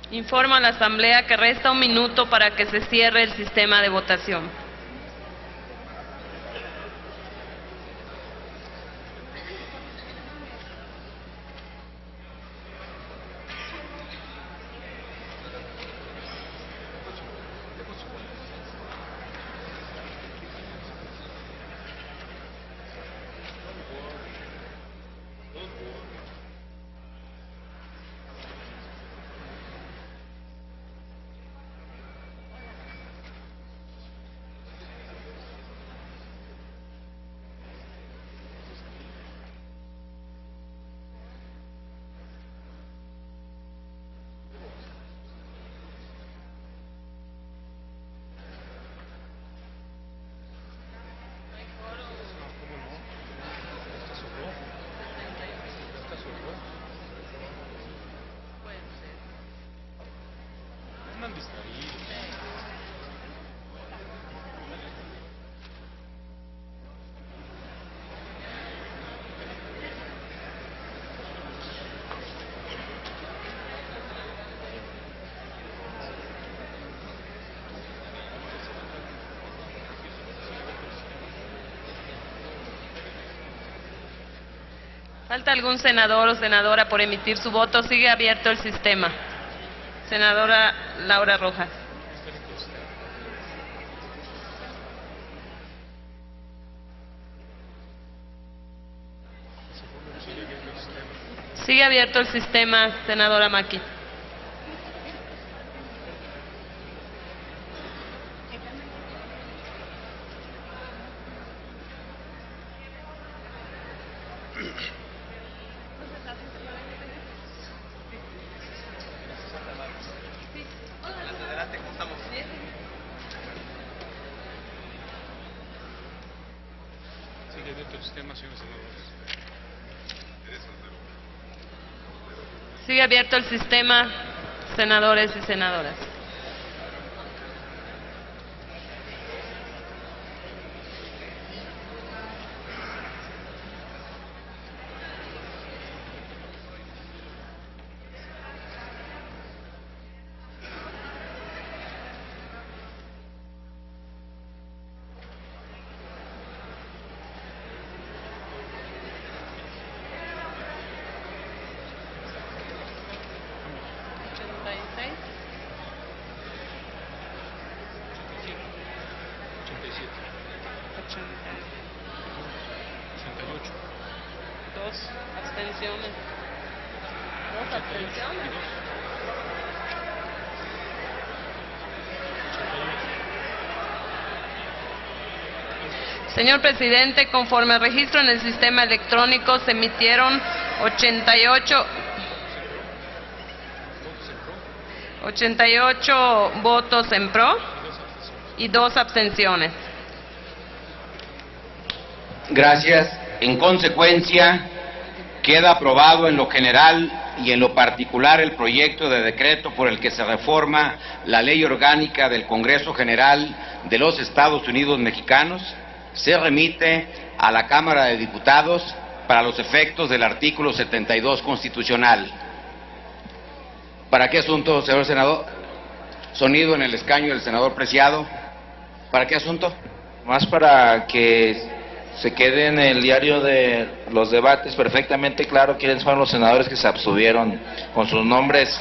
Informo a la Asamblea que resta un minuto para que se cierre el sistema de votación. ¿Falta algún senador o senadora por emitir su voto? Sigue abierto el sistema. Senadora Laura Rojas. Sigue abierto el sistema, senadora Maki. Sigue abierto el sistema, senadores y senadoras. Señor presidente, conforme al registro en el sistema electrónico, se emitieron 88 votos en pro y 2 abstenciones. Gracias. En consecuencia, queda aprobado en lo general y en lo particular el proyecto de decreto por el que se reforma la Ley Orgánica del Congreso General de los Estados Unidos Mexicanos. Se remite a la Cámara de Diputados para los efectos del artículo 72 constitucional. ¿Para qué asunto, señor senador? Sonido en el escaño del senador Preciado. ¿Para qué asunto? Más para que se quede en el diario de los debates perfectamente claro quiénes fueron los senadores que se abstuvieron con sus nombres.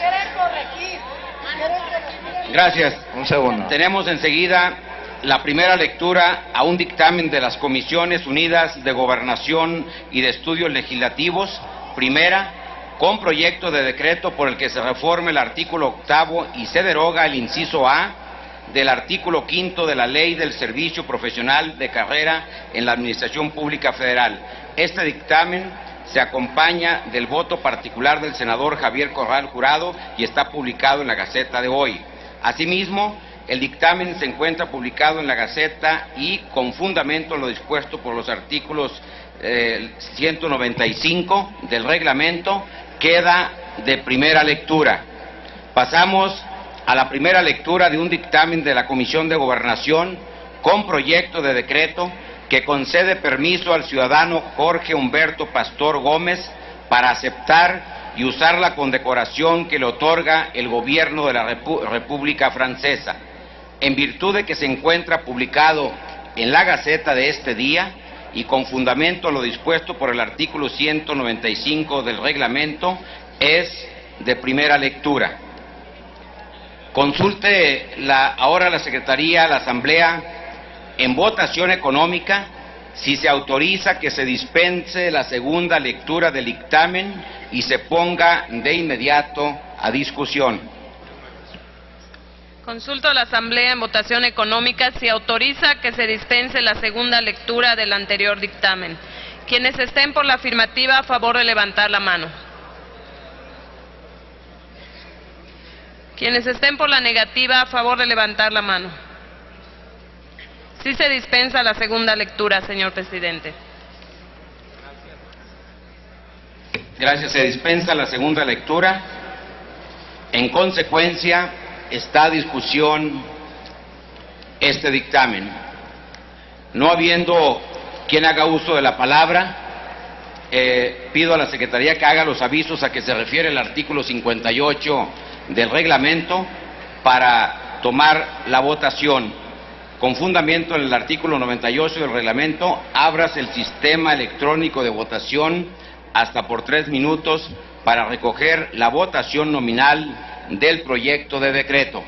Gracias. Un segundo. Tenemos enseguida la primera lectura a un dictamen de las Comisiones Unidas de Gobernación y de Estudios Legislativos, primera, con proyecto de decreto por el que se reforme el artículo 8º y se deroga el inciso A del artículo 5º de la Ley del Servicio Profesional de Carrera en la Administración Pública Federal. Este dictamen se acompaña del voto particular del senador Javier Corral Jurado y está publicado en la Gaceta de hoy. Asimismo, el dictamen se encuentra publicado en la Gaceta y con fundamento lo dispuesto por los artículos 195 del reglamento, queda de primera lectura. Pasamos a la primera lectura de un dictamen de la Comisión de Gobernación con proyecto de decreto que concede permiso al ciudadano Jorge Humberto Pastor Gómez para aceptar y usar la condecoración que le otorga el gobierno de la República Francesa, en virtud de que se encuentra publicado en la Gaceta de este día y con fundamento a lo dispuesto por el artículo 195 del reglamento, es de primera lectura. Consulte ahora la Secretaría, la Asamblea, en votación económica, si se autoriza que se dispense la segunda lectura del dictamen y se ponga de inmediato a discusión. Consulto a la Asamblea en votación económica si autoriza que se dispense la segunda lectura del anterior dictamen. Quienes estén por la afirmativa, a favor de levantar la mano. Quienes estén por la negativa, a favor de levantar la mano. Sí se dispensa la segunda lectura, señor presidente. Gracias. Se dispensa la segunda lectura. En consecuencia, está a discusión este dictamen. No habiendo quien haga uso de la palabra, pido a la Secretaría que haga los avisos a que se refiere el artículo 58 del reglamento para tomar la votación. Con fundamento en el artículo 98 del reglamento, ábrase el sistema electrónico de votación hasta por 3 minutos para recoger la votación nominal del proyecto de decreto.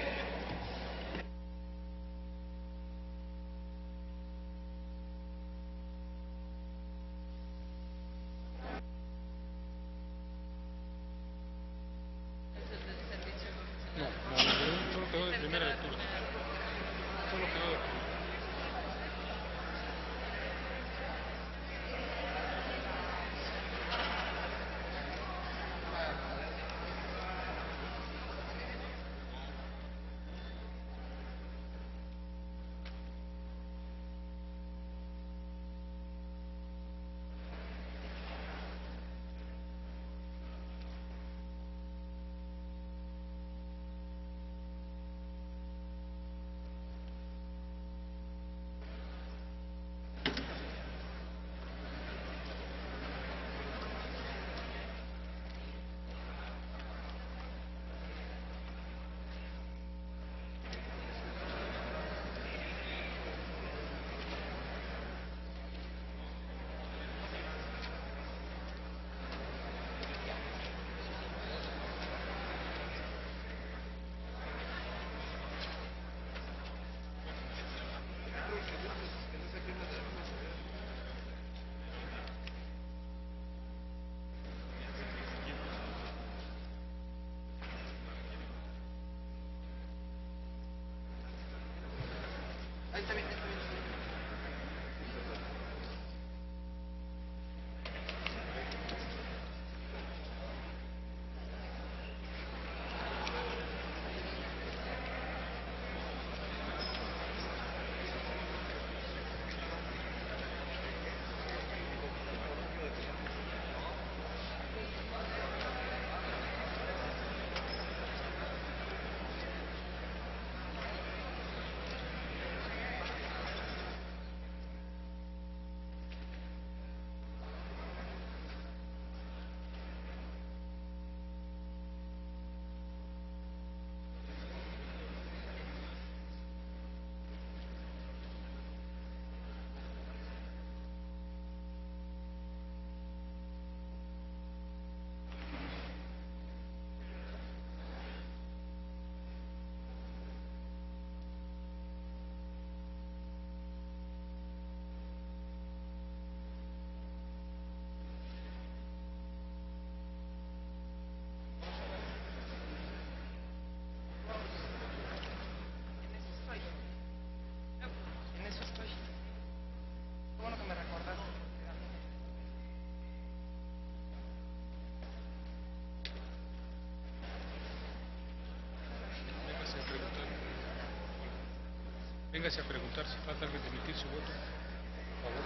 Véngase a preguntar si falta alguien de emitir su voto. Por favor.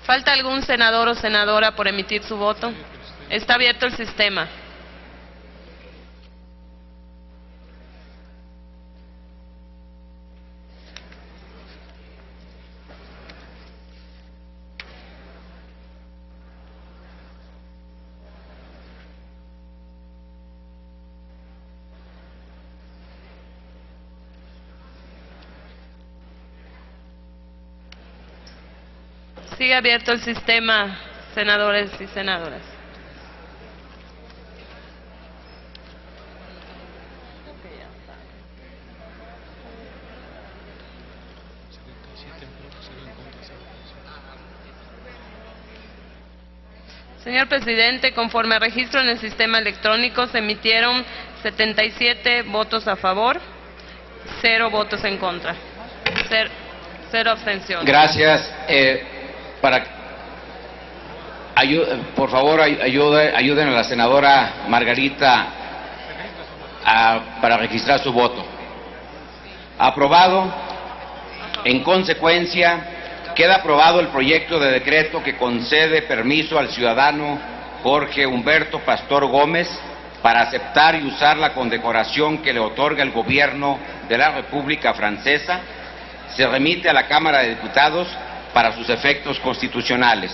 ¿Falta algún senador o senadora por emitir su voto? Está abierto el sistema. Sigue abierto el sistema, senadores y senadoras. Señor presidente, conforme a registro en el sistema electrónico, se emitieron 77 votos a favor, 0 votos en contra, 0 abstenciones. Gracias. Por favor, ayuden a la senadora Margarita para registrar su voto. Aprobado. En consecuencia, queda aprobado el proyecto de decreto que concede permiso al ciudadano Jorge Humberto Pastor Gómez para aceptar y usar la condecoración que le otorga el gobierno de la República Francesa. Se remite a la Cámara de Diputados para sus efectos constitucionales.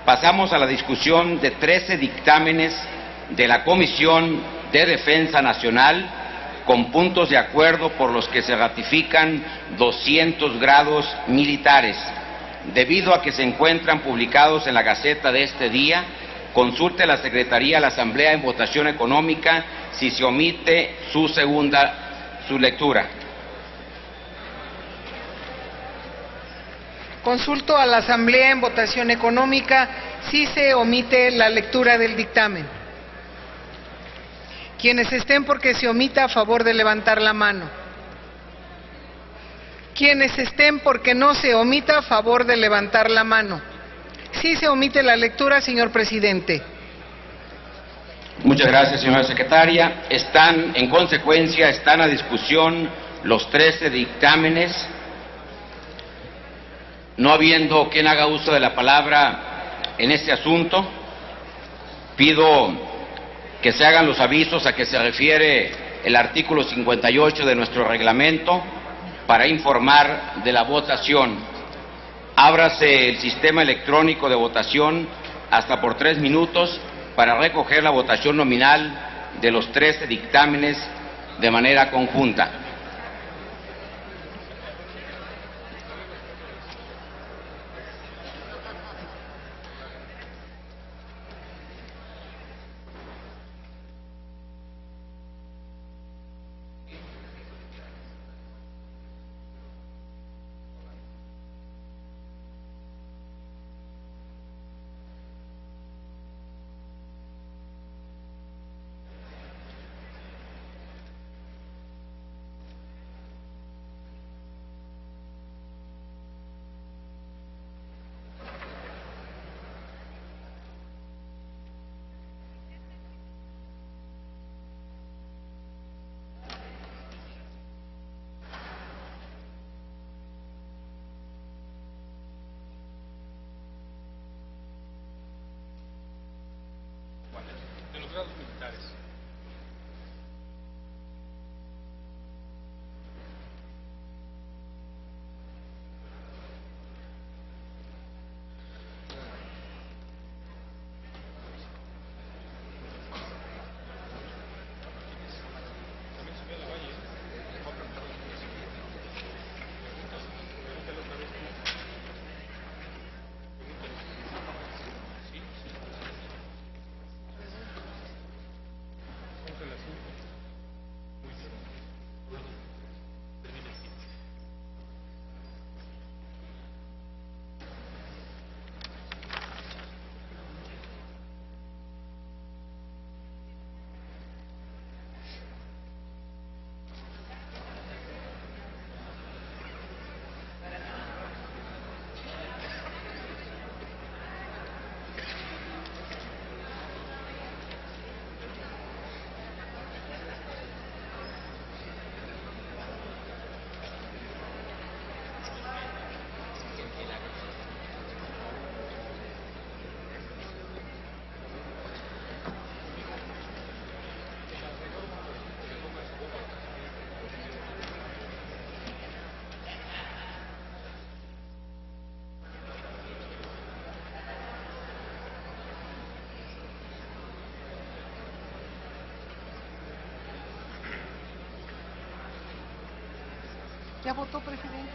Pasamos a la discusión de 13 dictámenes de la Comisión de Defensa Nacional con puntos de acuerdo por los que se ratifican 200 grados militares. Debido a que se encuentran publicados en la Gaceta de este día, consulte la Secretaría a la Asamblea en votación económica si se omite su lectura. Consulto a la Asamblea en votación económica si se omite la lectura del dictamen. Quienes estén porque se omita, a favor de levantar la mano. Quienes estén porque no se omita, a favor de levantar la mano. Sí se omite la lectura, señor presidente. Muchas gracias, señora secretaria. En consecuencia, están a discusión los 13 dictámenes. No habiendo quien haga uso de la palabra en este asunto, pido que se hagan los avisos a que se refiere el artículo 58 de nuestro reglamento para informar de la votación. Ábrase el sistema electrónico de votación hasta por 3 minutos para recoger la votación nominal de los 13 dictámenes de manera conjunta. De los grados militares. ¿Ya votó, presidente?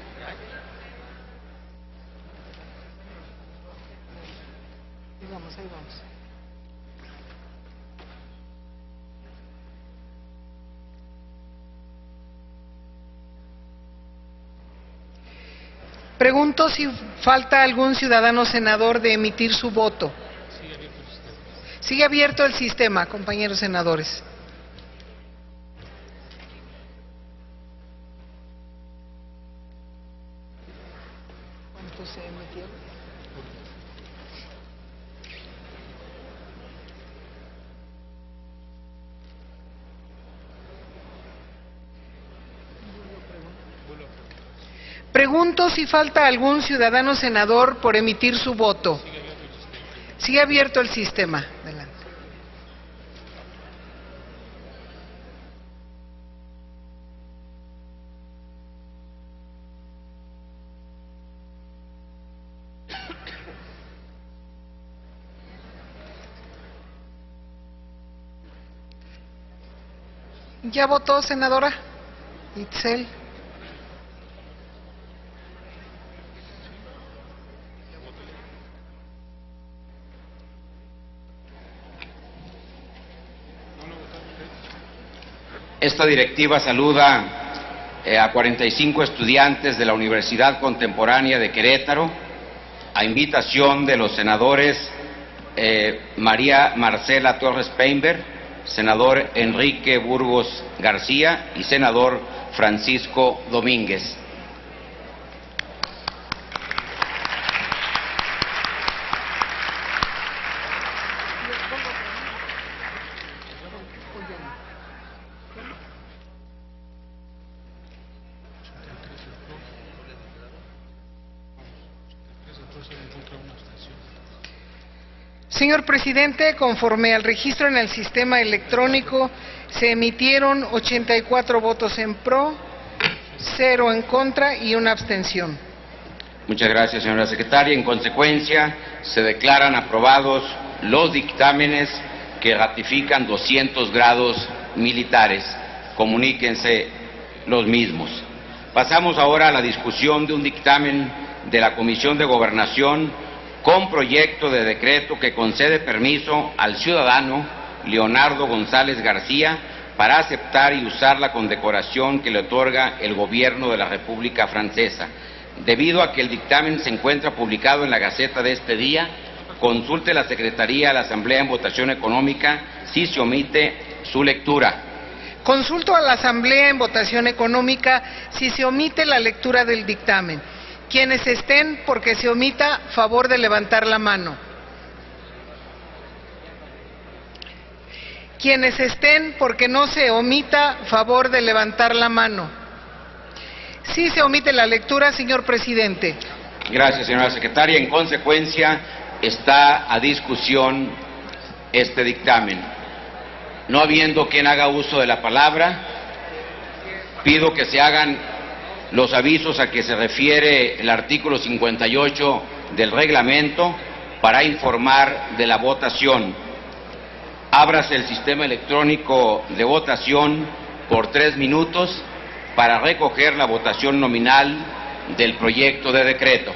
vamos, ahí vamos. Pregunto si falta algún ciudadano senador de emitir su voto. Sigue abierto el sistema, compañeros senadores. ¿Cuántos se emitieron? Pregunto si falta algún ciudadano senador por emitir su voto. Sigue abierto el sistema. Adelante. ¿Ya votó, senadora Itzel? Esta directiva saluda a 45 estudiantes de la Universidad Contemporánea de Querétaro, a invitación de los senadores María Marcela Torres Peinberg, senador Enrique Burgos García y senador Francisco Domínguez. Señor presidente, conforme al registro en el sistema electrónico, se emitieron 84 votos en pro, 0 en contra y una abstención. Muchas gracias, señora secretaria. En consecuencia, se declaran aprobados los dictámenes que ratifican 200 grados militares. Comuníquense los mismos. Pasamos ahora a la discusión de un dictamen de la Comisión de Gobernación con proyecto de decreto que concede permiso al ciudadano Leonardo González García para aceptar y usar la condecoración que le otorga el Gobierno de la República Francesa. Debido a que el dictamen se encuentra publicado en la Gaceta de este día, consulte la Secretaría a la Asamblea en votación económica si se omite su lectura. Consulto a la Asamblea en votación económica si se omite la lectura del dictamen. Quienes estén porque se omita, favor de levantar la mano. Quienes estén porque no se omita, favor de levantar la mano. Sí se omite la lectura, señor presidente. Gracias, señora secretaria. En consecuencia, está a discusión este dictamen. No habiendo quien haga uso de la palabra, pido que se hagan los avisos a que se refiere el artículo 58 del reglamento para informar de la votación. Ábrase el sistema electrónico de votación por 3 minutos para recoger la votación nominal del proyecto de decreto.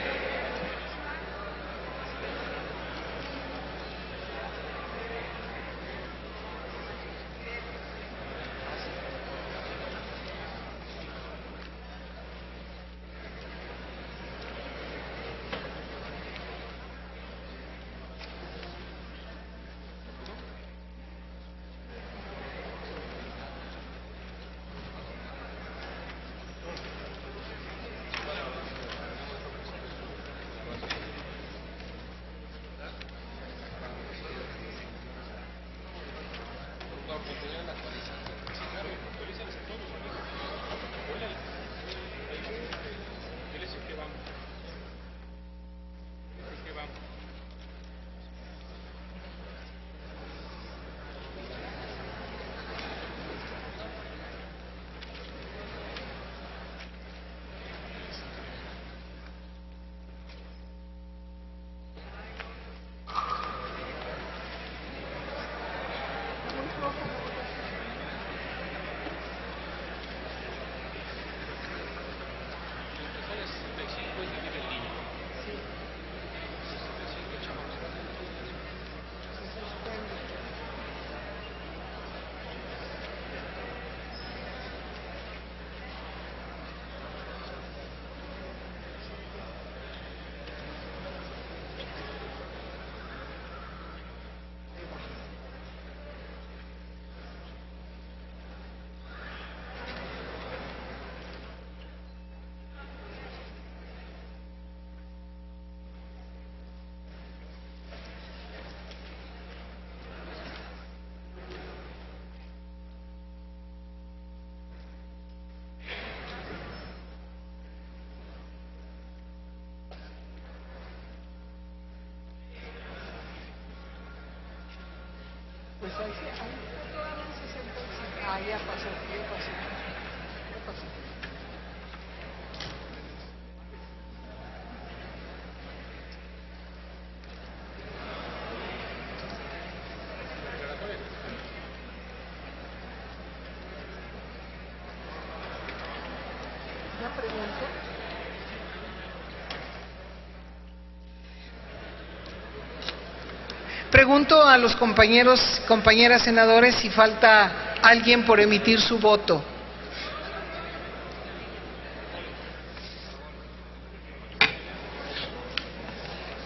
Pregunto a los compañeras senadores si falta alguien por emitir su voto.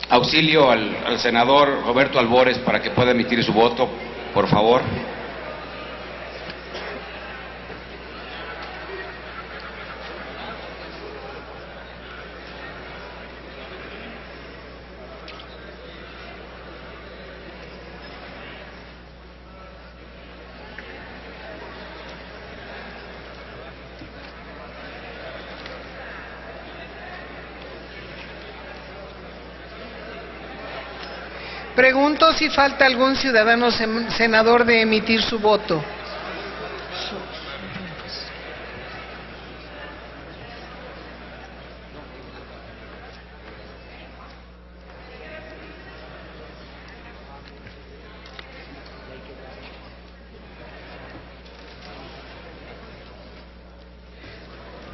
Auxilio al senador Roberto Albores para que pueda emitir su voto, por favor. Pregunto si falta algún ciudadano senador de emitir su voto.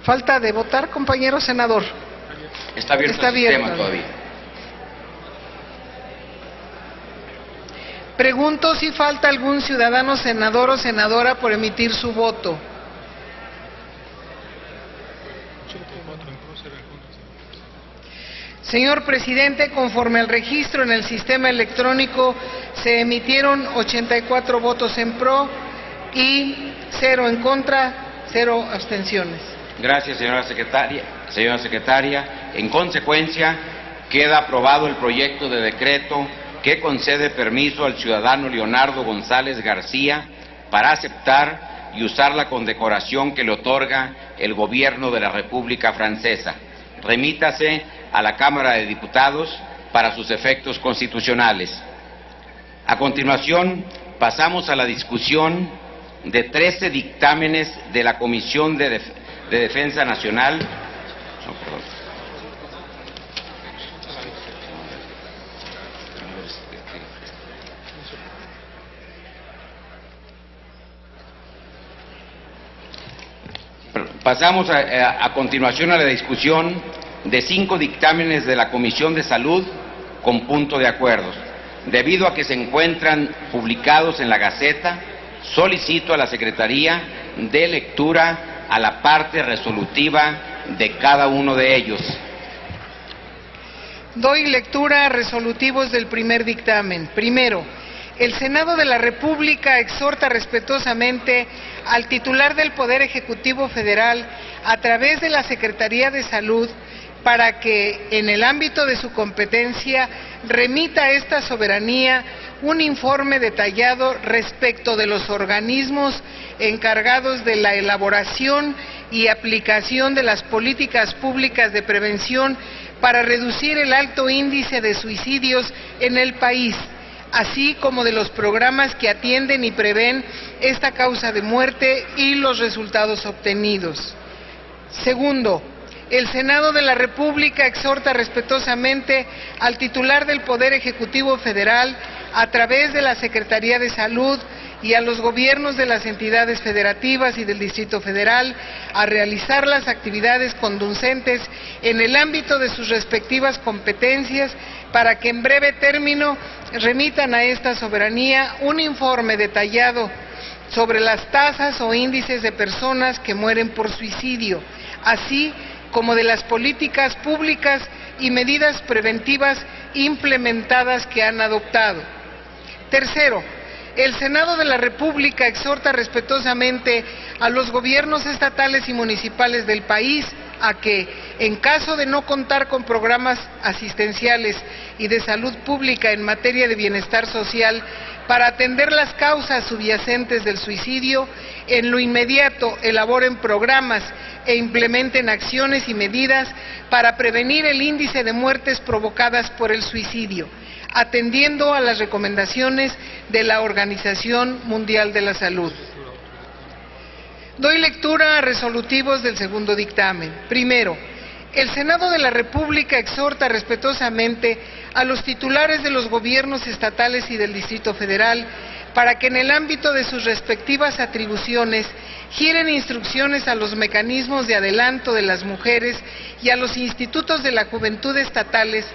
Falta de votar, compañero senador. Está abierto Está el sistema abierto. todavía. Pregunto si falta algún ciudadano senador o senadora por emitir su voto. Señor presidente, conforme al registro en el sistema electrónico, se emitieron 84 votos en pro y 0 en contra, 0 abstenciones. Gracias, señora secretaria. Señora secretaria, en consecuencia, queda aprobado el proyecto de decreto que concede permiso al ciudadano Leonardo González García para aceptar y usar la condecoración que le otorga el gobierno de la República Francesa. Remítase a la Cámara de Diputados para sus efectos constitucionales. A continuación, pasamos a la discusión de 13 dictámenes de la Comisión de Defensa Nacional. Pasamos a continuación a la discusión de 5 dictámenes de la Comisión de Salud con punto de acuerdo. Debido a que se encuentran publicados en la Gaceta, solicito a la Secretaría de lectura a la parte resolutiva de cada uno de ellos. Doy lectura a resolutivos del primer dictamen. Primero, el Senado de la República exhorta respetuosamente al titular del Poder Ejecutivo Federal, a través de la Secretaría de Salud, para que, en el ámbito de su competencia, remita a esta soberanía un informe detallado respecto de los organismos encargados de la elaboración y aplicación de las políticas públicas de prevención para reducir el alto índice de suicidios en el país, así como de los programas que atienden y prevén esta causa de muerte y los resultados obtenidos. Segundo, el Senado de la República exhorta respetuosamente al titular del Poder Ejecutivo Federal, a través de la Secretaría de Salud y a los gobiernos de las entidades federativas y del Distrito Federal, a realizar las actividades conducentes en el ámbito de sus respectivas competencias, para que en breve término remitan a esta soberanía un informe detallado sobre las tasas o índices de personas que mueren por suicidio, así como de las políticas públicas y medidas preventivas implementadas que han adoptado. Tercero, el Senado de la República exhorta respetuosamente a los gobiernos estatales y municipales del país a que, en caso de no contar con programas asistenciales y de salud pública en materia de bienestar social para atender las causas subyacentes del suicidio, en lo inmediato elaboren programas e implementen acciones y medidas para prevenir el índice de muertes provocadas por el suicidio, atendiendo a las recomendaciones de la Organización Mundial de la Salud. Doy lectura a resolutivos del segundo dictamen. Primero, el Senado de la República exhorta respetuosamente a los titulares de los gobiernos estatales y del Distrito Federal para que en el ámbito de sus respectivas atribuciones giren instrucciones a los mecanismos de adelanto de las mujeres y a los institutos de la juventud estatales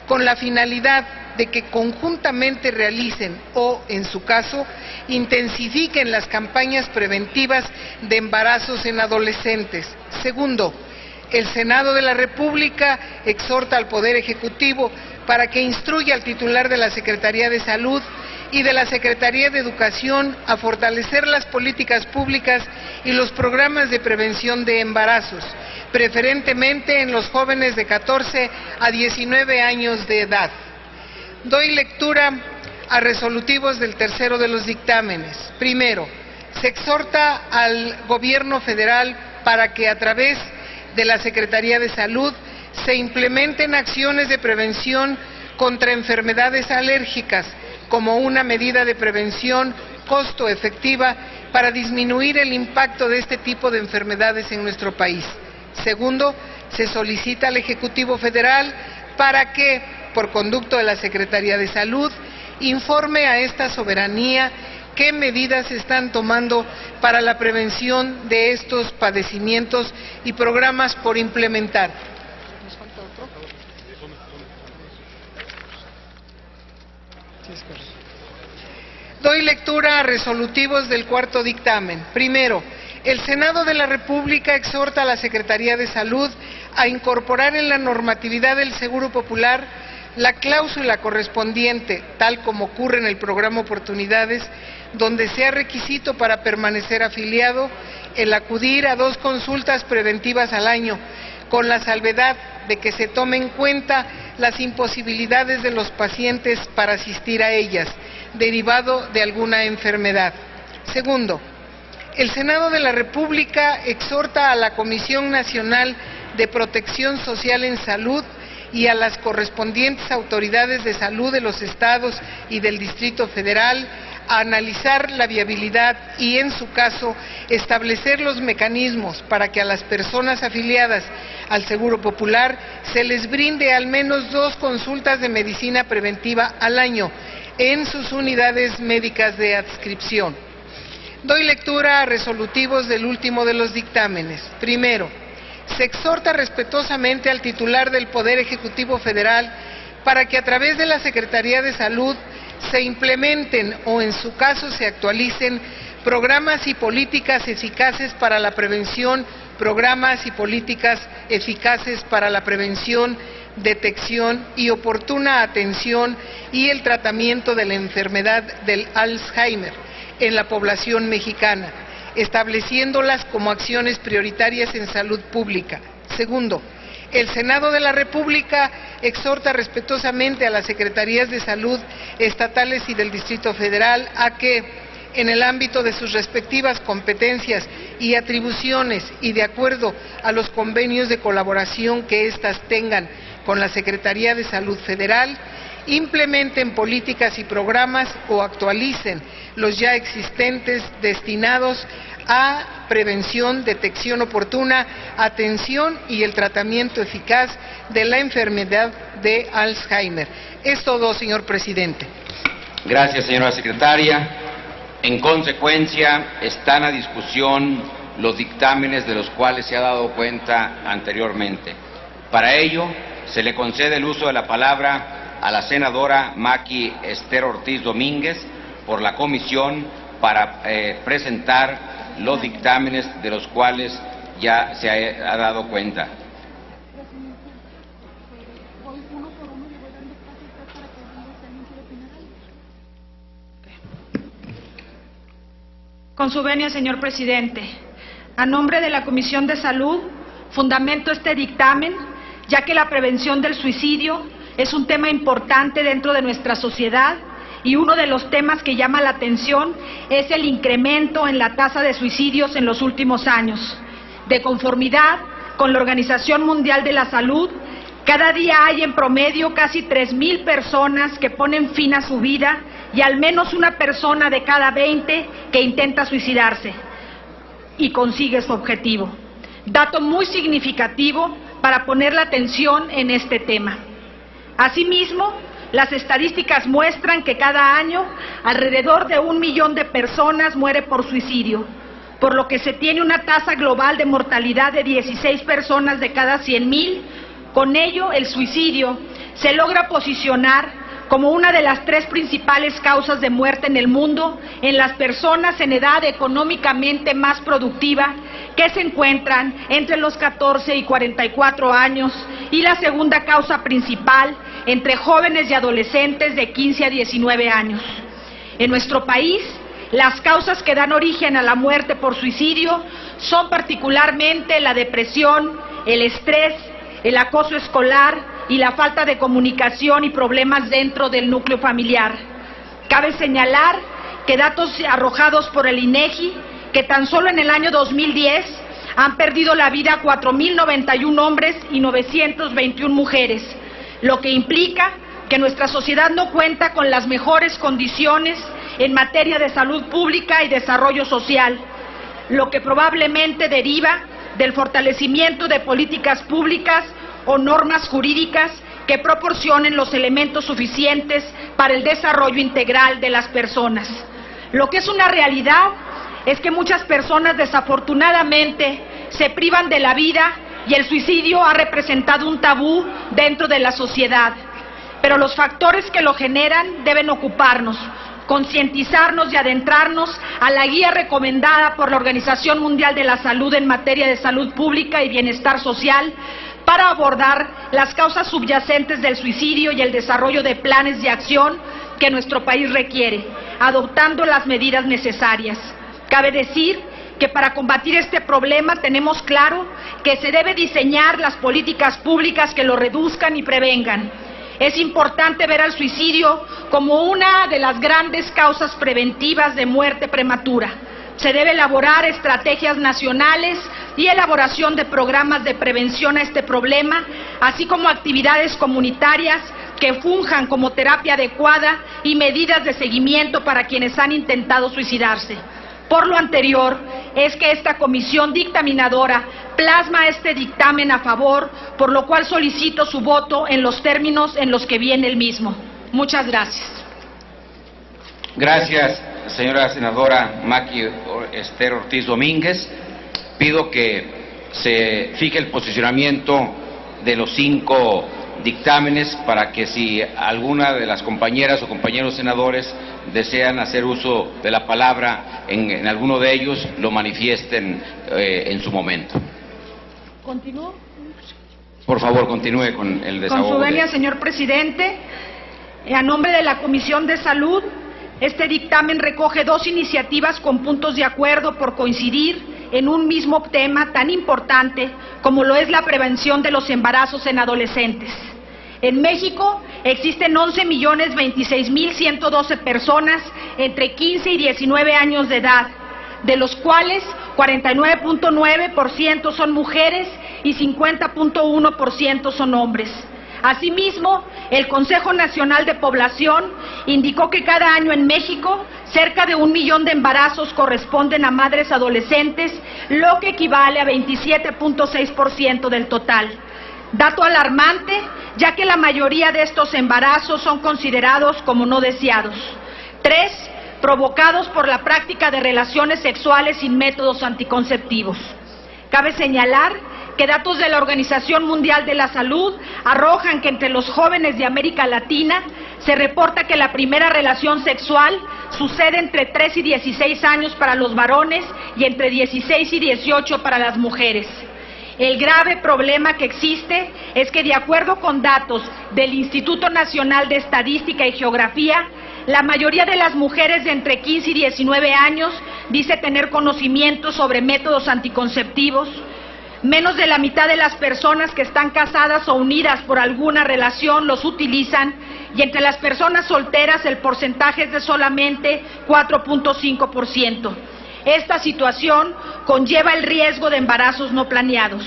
con la finalidad de que conjuntamente realicen o, en su caso, intensifiquen las campañas preventivas de embarazos en adolescentes. Segundo, el Senado de la República exhorta al Poder Ejecutivo para que instruya al titular de la Secretaría de Salud y de la Secretaría de Educación a fortalecer las políticas públicas y los programas de prevención de embarazos, preferentemente en los jóvenes de 14 a 19 años de edad. Doy lectura a resolutivos del tercero de los dictámenes. Primero, se exhorta al Gobierno federal para que a través de la Secretaría de Salud se implementen acciones de prevención contra enfermedades alérgicas como una medida de prevención costo efectiva para disminuir el impacto de este tipo de enfermedades en nuestro país. Segundo, se solicita al Ejecutivo Federal para que, por conducto de la Secretaría de Salud, informe a esta soberanía qué medidas se están tomando para la prevención de estos padecimientos y programas por implementar. ¿Nos falta otro? Doy lectura a resolutivos del cuarto dictamen. Primero, el Senado de la República exhorta a la Secretaría de Salud a incorporar en la normatividad del Seguro Popular la cláusula correspondiente, tal como ocurre en el programa Oportunidades, donde sea requisito para permanecer afiliado el acudir a 2 consultas preventivas al año, con la salvedad de que se tome en cuenta las imposibilidades de los pacientes para asistir a ellas, derivado de alguna enfermedad. Segundo, el Senado de la República exhorta a la Comisión Nacional de Protección Social en Salud y a las correspondientes autoridades de salud de los estados y del Distrito Federal a analizar la viabilidad y, en su caso, establecer los mecanismos para que a las personas afiliadas al Seguro Popular se les brinde al menos 2 consultas de medicina preventiva al año en sus unidades médicas de adscripción. Doy lectura a resolutivos del último de los dictámenes. Primero, se exhorta respetuosamente al titular del Poder Ejecutivo Federal para que a través de la Secretaría de Salud se implementen o, en su caso, se actualicen programas y políticas eficaces para la prevención, detección y oportuna atención y el tratamiento de la enfermedad del Alzheimer en la población mexicana, estableciéndolas como acciones prioritarias en salud pública. Segundo, el Senado de la República exhorta respetuosamente a las Secretarías de Salud estatales y del Distrito Federal a que, en el ámbito de sus respectivas competencias y atribuciones y de acuerdo a los convenios de colaboración que éstas tengan con la Secretaría de Salud Federal, implementen políticas y programas o actualicen los ya existentes destinados a prevención, detección oportuna, atención y el tratamiento eficaz de la enfermedad de Alzheimer. Es todo, señor presidente. Gracias, señora secretaria. En consecuencia, están a discusión los dictámenes de los cuales se ha dado cuenta anteriormente. Para ello, se le concede el uso de la palabra a la senadora Maqui Esther Ortiz Domínguez por la comisión para presentar los dictámenes de los cuales ya se ha dado cuenta. Con su venia, señor presidente, a nombre de la Comisión de Salud, fundamento este dictamen, ya que la prevención del suicidio es un tema importante dentro de nuestra sociedad y uno de los temas que llama la atención es el incremento en la tasa de suicidios en los últimos años. De conformidad con la Organización Mundial de la Salud, Cada día hay en promedio casi 3,000 personas que ponen fin a su vida y al menos una persona de cada 20 que intenta suicidarse y consigue su objetivo. Dato muy significativo para poner la atención en este tema. Asimismo, las estadísticas muestran que cada año alrededor de 1 millón de personas muere por suicidio, por lo que se tiene una tasa global de mortalidad de 16 personas de cada 100,000. Con ello, el suicidio se logra posicionar como una de las 3 principales causas de muerte en el mundo en las personas en edad económicamente más productiva que se encuentran entre los 14 y 44 años y la segunda causa principal entre jóvenes y adolescentes de 15 a 19 años. En nuestro país, las causas que dan origen a la muerte por suicidio son particularmente la depresión, el estrés, el acoso escolar y la falta de comunicación y problemas dentro del núcleo familiar. Cabe señalar que datos arrojados por el INEGI, que tan solo en el año 2010 han perdido la vida 4,091 hombres y 921 mujeres, lo que implica que nuestra sociedad no cuenta con las mejores condiciones en materia de salud pública y desarrollo social, lo que probablemente deriva del fortalecimiento de políticas públicas o normas jurídicas que proporcionen los elementos suficientes para el desarrollo integral de las personas. Lo que es una realidad es que muchas personas desafortunadamente se privan de la vida y el suicidio ha representado un tabú dentro de la sociedad. Pero los factores que lo generan deben ocuparnos, concientizarnos y adentrarnos a la guía recomendada por la Organización Mundial de la Salud en materia de salud pública y bienestar social para abordar las causas subyacentes del suicidio y el desarrollo de planes de acción que nuestro país requiere, adoptando las medidas necesarias. Cabe decir que para combatir este problema tenemos claro que se debe diseñar las políticas públicas que lo reduzcan y prevengan. Es importante ver al suicidio como una de las grandes causas preventivas de muerte prematura. Se debe elaborar estrategias nacionales y elaboración de programas de prevención a este problema, así como actividades comunitarias que funjan como terapia adecuada y medidas de seguimiento para quienes han intentado suicidarse. Por lo anterior, es que esta comisión dictaminadora plasma este dictamen a favor, por lo cual solicito su voto en los términos en los que viene el mismo. Muchas gracias. Gracias, señora senadora Maqui Esther Ortiz Domínguez. Pido que se fije el posicionamiento de los 5 dictámenes para que si alguna de las compañeras o compañeros senadores desean hacer uso de la palabra en alguno de ellos, lo manifiesten en su momento. ¿Continúo? Por favor, continúe con el desahogo. Con su venia, señor presidente, a nombre de la Comisión de Salud, este dictamen recoge 2 iniciativas con puntos de acuerdo por coincidir en un mismo tema tan importante como lo es la prevención de los embarazos en adolescentes. En México existen 11,026,112 personas entre 15 y 19 años de edad, de los cuales 49,9% son mujeres y 50,1% son hombres. Asimismo, el Consejo Nacional de Población indicó que cada año en México cerca de 1 millón de embarazos corresponden a madres adolescentes, lo que equivale a 27,6% del total. Dato alarmante, ya que la mayoría de estos embarazos son considerados como no deseados. 3, provocados por la práctica de relaciones sexuales sin métodos anticonceptivos. Cabe señalar que datos de la Organización Mundial de la Salud arrojan que entre los jóvenes de América Latina se reporta que la primera relación sexual sucede entre 3 y 16 años para los varones y entre 16 y 18 para las mujeres. El grave problema que existe es que, de acuerdo con datos del Instituto Nacional de Estadística y Geografía, la mayoría de las mujeres de entre 15 y 19 años dice tener conocimiento sobre métodos anticonceptivos. Menos de la mitad de las personas que están casadas o unidas por alguna relación los utilizan, y entre las personas solteras el porcentaje es de solamente 4,5%. Esta situación conlleva el riesgo de embarazos no planeados.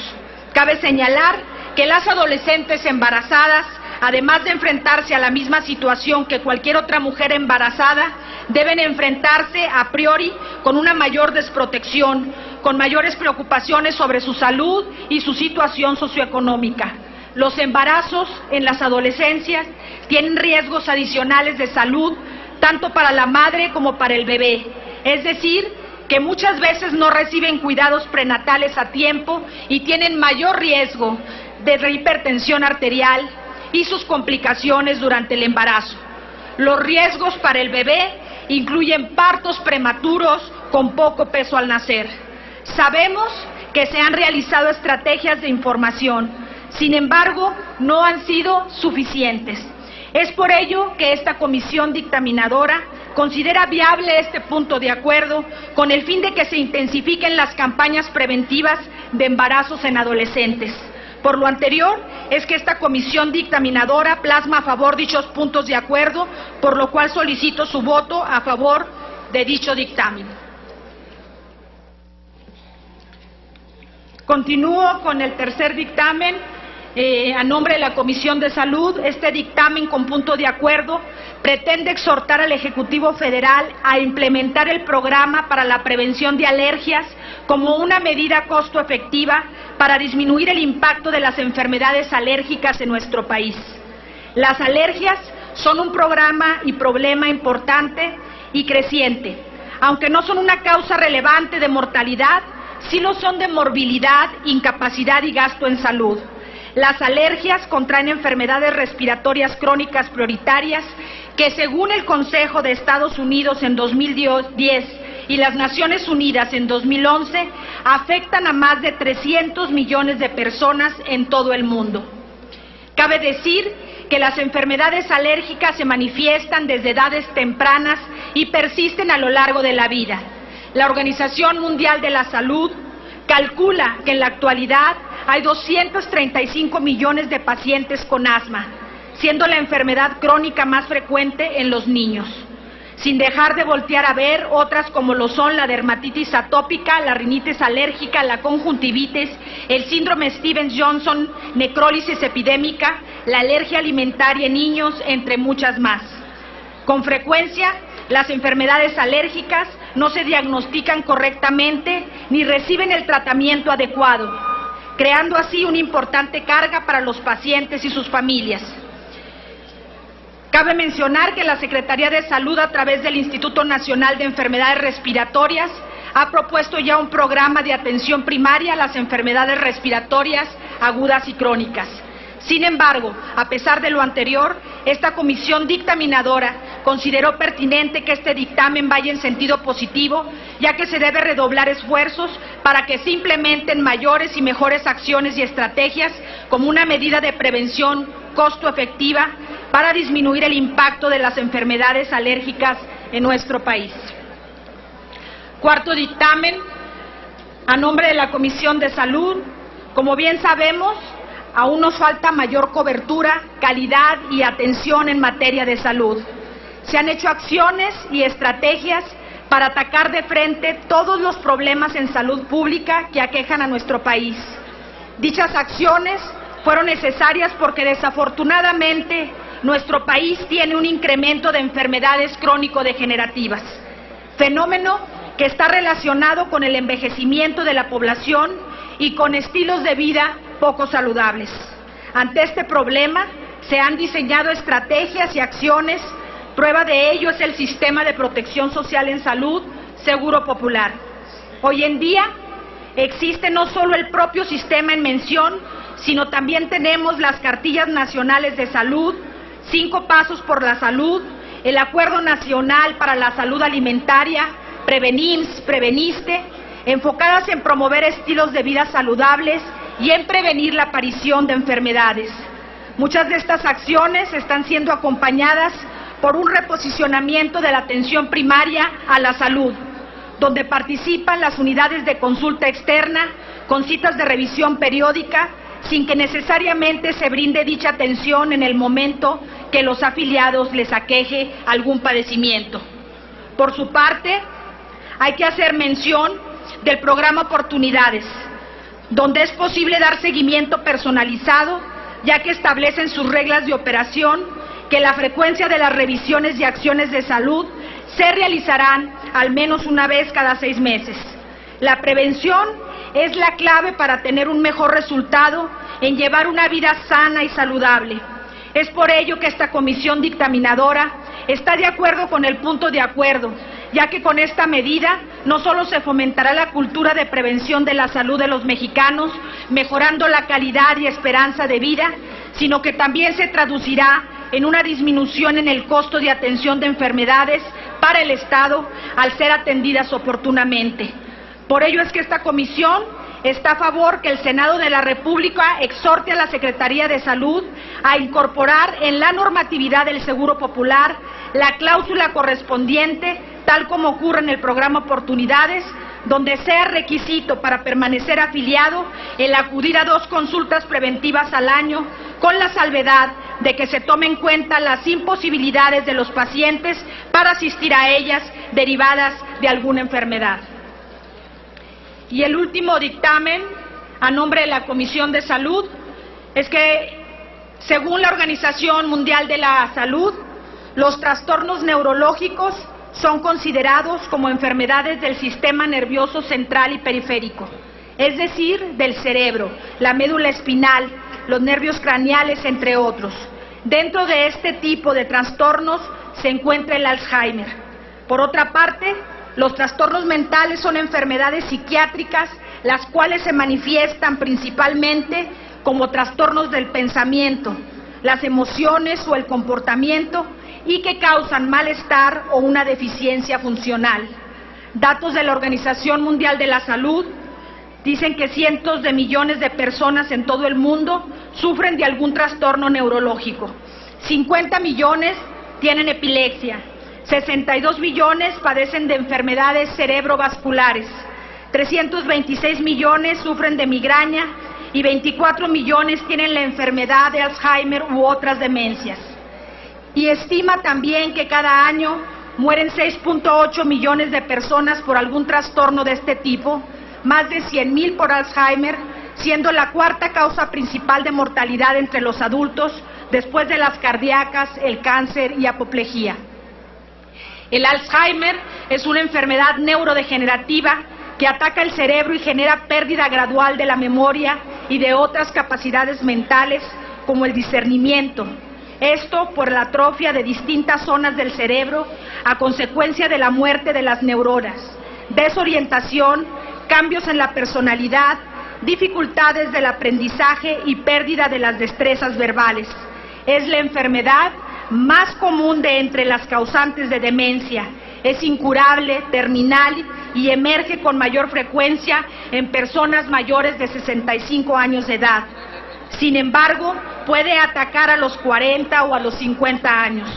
Cabe señalar que las adolescentes embarazadas, además de enfrentarse a la misma situación que cualquier otra mujer embarazada, deben enfrentarse a priori con una mayor desprotección, con mayores preocupaciones sobre su salud y su situación socioeconómica. Los embarazos en las adolescencias tienen riesgos adicionales de salud, tanto para la madre como para el bebé, es decir, que muchas veces no reciben cuidados prenatales a tiempo y tienen mayor riesgo de hipertensión arterial y sus complicaciones durante el embarazo. Los riesgos para el bebé incluyen partos prematuros con poco peso al nacer. Sabemos que se han realizado estrategias de información, sin embargo, no han sido suficientes. Es por ello que esta comisión dictaminadora considera viable este punto de acuerdo con el fin de que se intensifiquen las campañas preventivas de embarazos en adolescentes. Por lo anterior, es que esta comisión dictaminadora plasma a favor dichos puntos de acuerdo, por lo cual solicito su voto a favor de dicho dictamen. Continúo con el tercer dictamen. A nombre de la Comisión de Salud, este dictamen con punto de acuerdo pretende exhortar al Ejecutivo Federal a implementar el programa para la prevención de alergias como una medida costo efectiva para disminuir el impacto de las enfermedades alérgicas en nuestro país. Las alergias son un programa y problema importante y creciente. Aunque no son una causa relevante de mortalidad, sí lo son de morbilidad, incapacidad y gasto en salud. Las alergias contraen enfermedades respiratorias crónicas prioritarias que, según el Consejo de Estados Unidos en 2010 y las Naciones Unidas en 2011, afectan a más de 300 millones de personas en todo el mundo. Cabe decir que las enfermedades alérgicas se manifiestan desde edades tempranas y persisten a lo largo de la vida. La Organización Mundial de la Salud calcula que en la actualidad hay 235 millones de pacientes con asma, siendo la enfermedad crónica más frecuente en los niños, sin dejar de voltear a ver otras como lo son la dermatitis atópica, la rinitis alérgica, la conjuntivitis, el síndrome Stevens-Johnson, necrólisis epidémica, la alergia alimentaria en niños, entre muchas más. Con frecuencia, las enfermedades alérgicas no se diagnostican correctamente ni reciben el tratamiento adecuado, creando así una importante carga para los pacientes y sus familias. Cabe mencionar que la Secretaría de Salud, a través del Instituto Nacional de Enfermedades Respiratorias, ha propuesto ya un programa de atención primaria a las enfermedades respiratorias agudas y crónicas. Sin embargo, a pesar de lo anterior, esta comisión dictaminadora consideró pertinente que este dictamen vaya en sentido positivo, ya que se debe redoblar esfuerzos para que se implementen mayores y mejores acciones y estrategias como una medida de prevención costo efectiva para disminuir el impacto de las enfermedades alérgicas en nuestro país. Cuarto dictamen, a nombre de la Comisión de Salud. Como bien sabemos, aún nos falta mayor cobertura, calidad y atención en materia de salud. Se han hecho acciones y estrategias para atacar de frente todos los problemas en salud pública que aquejan a nuestro país. Dichas acciones fueron necesarias porque desafortunadamente nuestro país tiene un incremento de enfermedades crónico-degenerativas, fenómeno que está relacionado con el envejecimiento de la población y con estilos de vida poco saludables. Ante este problema se han diseñado estrategias y acciones. Prueba de ello es el Sistema de Protección Social en Salud, Seguro Popular. Hoy en día existe no solo el propio sistema en mención, sino también tenemos las cartillas nacionales de salud, 5 pasos por la salud, el Acuerdo Nacional para la Salud Alimentaria, Prevenims, Preveniste, enfocadas en promover estilos de vida saludables y en prevenir la aparición de enfermedades. Muchas de estas acciones están siendo acompañadas por un reposicionamiento de la atención primaria a la salud, donde participan las unidades de consulta externa con citas de revisión periódica, sin que necesariamente se brinde dicha atención en el momento que los afiliados les aqueje algún padecimiento. Por su parte, hay que hacer mención del programa Oportunidades, donde es posible dar seguimiento personalizado, ya que establecen sus reglas de operación, que la frecuencia de las revisiones y acciones de salud se realizarán al menos una vez cada 6 meses. La prevención es la clave para tener un mejor resultado en llevar una vida sana y saludable. Es por ello que esta comisión dictaminadora está de acuerdo con el punto de acuerdo, ya que con esta medida no solo se fomentará la cultura de prevención de la salud de los mexicanos, mejorando la calidad y esperanza de vida, sino que también se traducirá en una disminución en el costo de atención de enfermedades para el Estado al ser atendidas oportunamente. Por ello es que esta comisión está a favor que el Senado de la República exhorte a la Secretaría de Salud a incorporar en la normatividad del Seguro Popular la cláusula correspondiente, tal como ocurre en el programa Oportunidades, donde sea requisito para permanecer afiliado el acudir a 2 consultas preventivas al año, con la salvedad de que se tome en cuenta las imposibilidades de los pacientes para asistir a ellas derivadas de alguna enfermedad. Y el último dictamen, a nombre de la Comisión de Salud, es que, según la Organización Mundial de la Salud, los trastornos neurológicos son considerados como enfermedades del sistema nervioso central y periférico, es decir, del cerebro, la médula espinal, los nervios craneales, entre otros. Dentro de este tipo de trastornos se encuentra el Alzheimer. Por otra parte, los trastornos mentales son enfermedades psiquiátricas, las cuales se manifiestan principalmente como trastornos del pensamiento, las emociones o el comportamiento, y que causan malestar o una deficiencia funcional. Datos de la Organización Mundial de la Salud dicen que cientos de millones de personas en todo el mundo sufren de algún trastorno neurológico. 50 millones tienen epilepsia, 62 millones padecen de enfermedades cerebrovasculares, 326 millones sufren de migraña y 24 millones tienen la enfermedad de Alzheimer u otras demencias. Y estima también que cada año mueren 6.8 millones de personas por algún trastorno de este tipo, más de 100,000 por Alzheimer, siendo la 4ª causa principal de mortalidad entre los adultos, después de las cardíacas, el cáncer y apoplejía. El Alzheimer es una enfermedad neurodegenerativa que ataca el cerebro y genera pérdida gradual de la memoria y de otras capacidades mentales, como el discernimiento. Esto por la atrofia de distintas zonas del cerebro a consecuencia de la muerte de las neuronas, desorientación, cambios en la personalidad, dificultades del aprendizaje y pérdida de las destrezas verbales. Es la enfermedad más común de entre las causantes de demencia. Es incurable, terminal y emerge con mayor frecuencia en personas mayores de 65 años de edad. Sin embargo, puede atacar a los 40 o a los 50 años.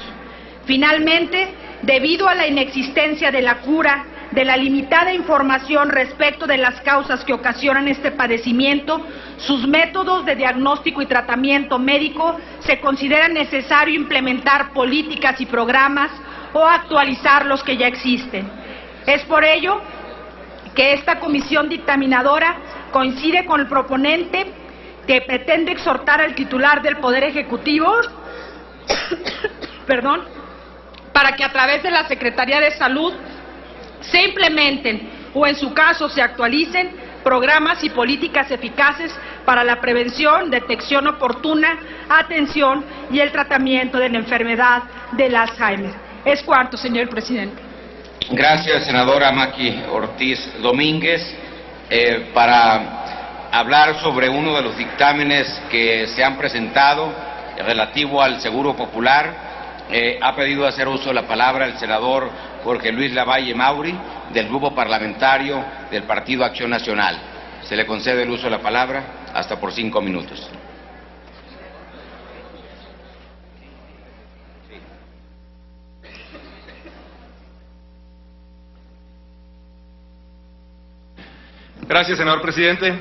Finalmente, debido a la inexistencia de la cura, de la limitada información respecto de las causas que ocasionan este padecimiento, sus métodos de diagnóstico y tratamiento médico, se considera necesario implementar políticas y programas o actualizar los que ya existen. Es por ello que esta comisión dictaminadora coincide con el proponente, que pretende exhortar al titular del Poder Ejecutivo para que a través de la Secretaría de Salud se implementen o en su caso se actualicen programas y políticas eficaces para la prevención, detección oportuna, atención y el tratamiento de la enfermedad del Alzheimer. Es cuanto, señor presidente. Gracias, senadora Maqui Ortiz Domínguez. Para hablar sobre uno de los dictámenes que se han presentado relativo al Seguro Popular, ha pedido hacer uso de la palabra el senador Jorge Luis Lavalle Mauri, del Grupo Parlamentario del Partido Acción Nacional. Se le concede el uso de la palabra hasta por 5 minutos. Gracias, senador presidente.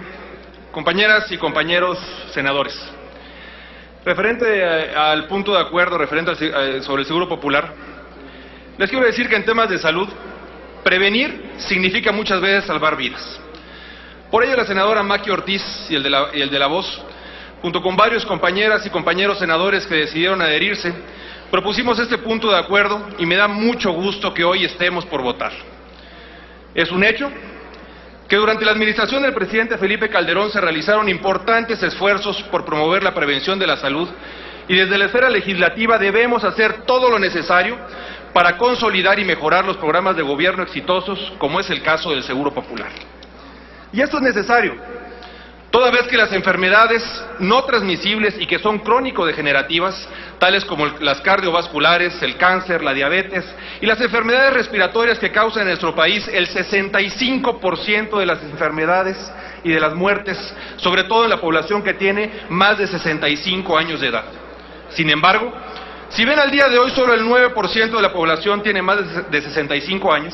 Compañeras y compañeros senadores, referente al punto de acuerdo referente sobre el Seguro Popular, les quiero decir que en temas de salud, prevenir significa muchas veces salvar vidas. Por ello, la senadora Maqui Ortiz y el de la Voz, junto con varios compañeras y compañeros senadores que decidieron adherirse, propusimos este punto de acuerdo y me da mucho gusto que hoy estemos por votar. Es un hecho que durante la administración del presidente Felipe Calderón se realizaron importantes esfuerzos por promover la prevención de la salud y desde la esfera legislativa debemos hacer todo lo necesario para consolidar y mejorar los programas de gobierno exitosos, como es el caso del Seguro Popular. Y esto es necesario, toda vez que las enfermedades no transmisibles y que son crónico-degenerativas, tales como las cardiovasculares, el cáncer, la diabetes y las enfermedades respiratorias que causan en nuestro país el 65% de las enfermedades y de las muertes, sobre todo en la población que tiene más de 65 años de edad. Sin embargo, si bien al día de hoy solo el 9% de la población tiene más de 65 años,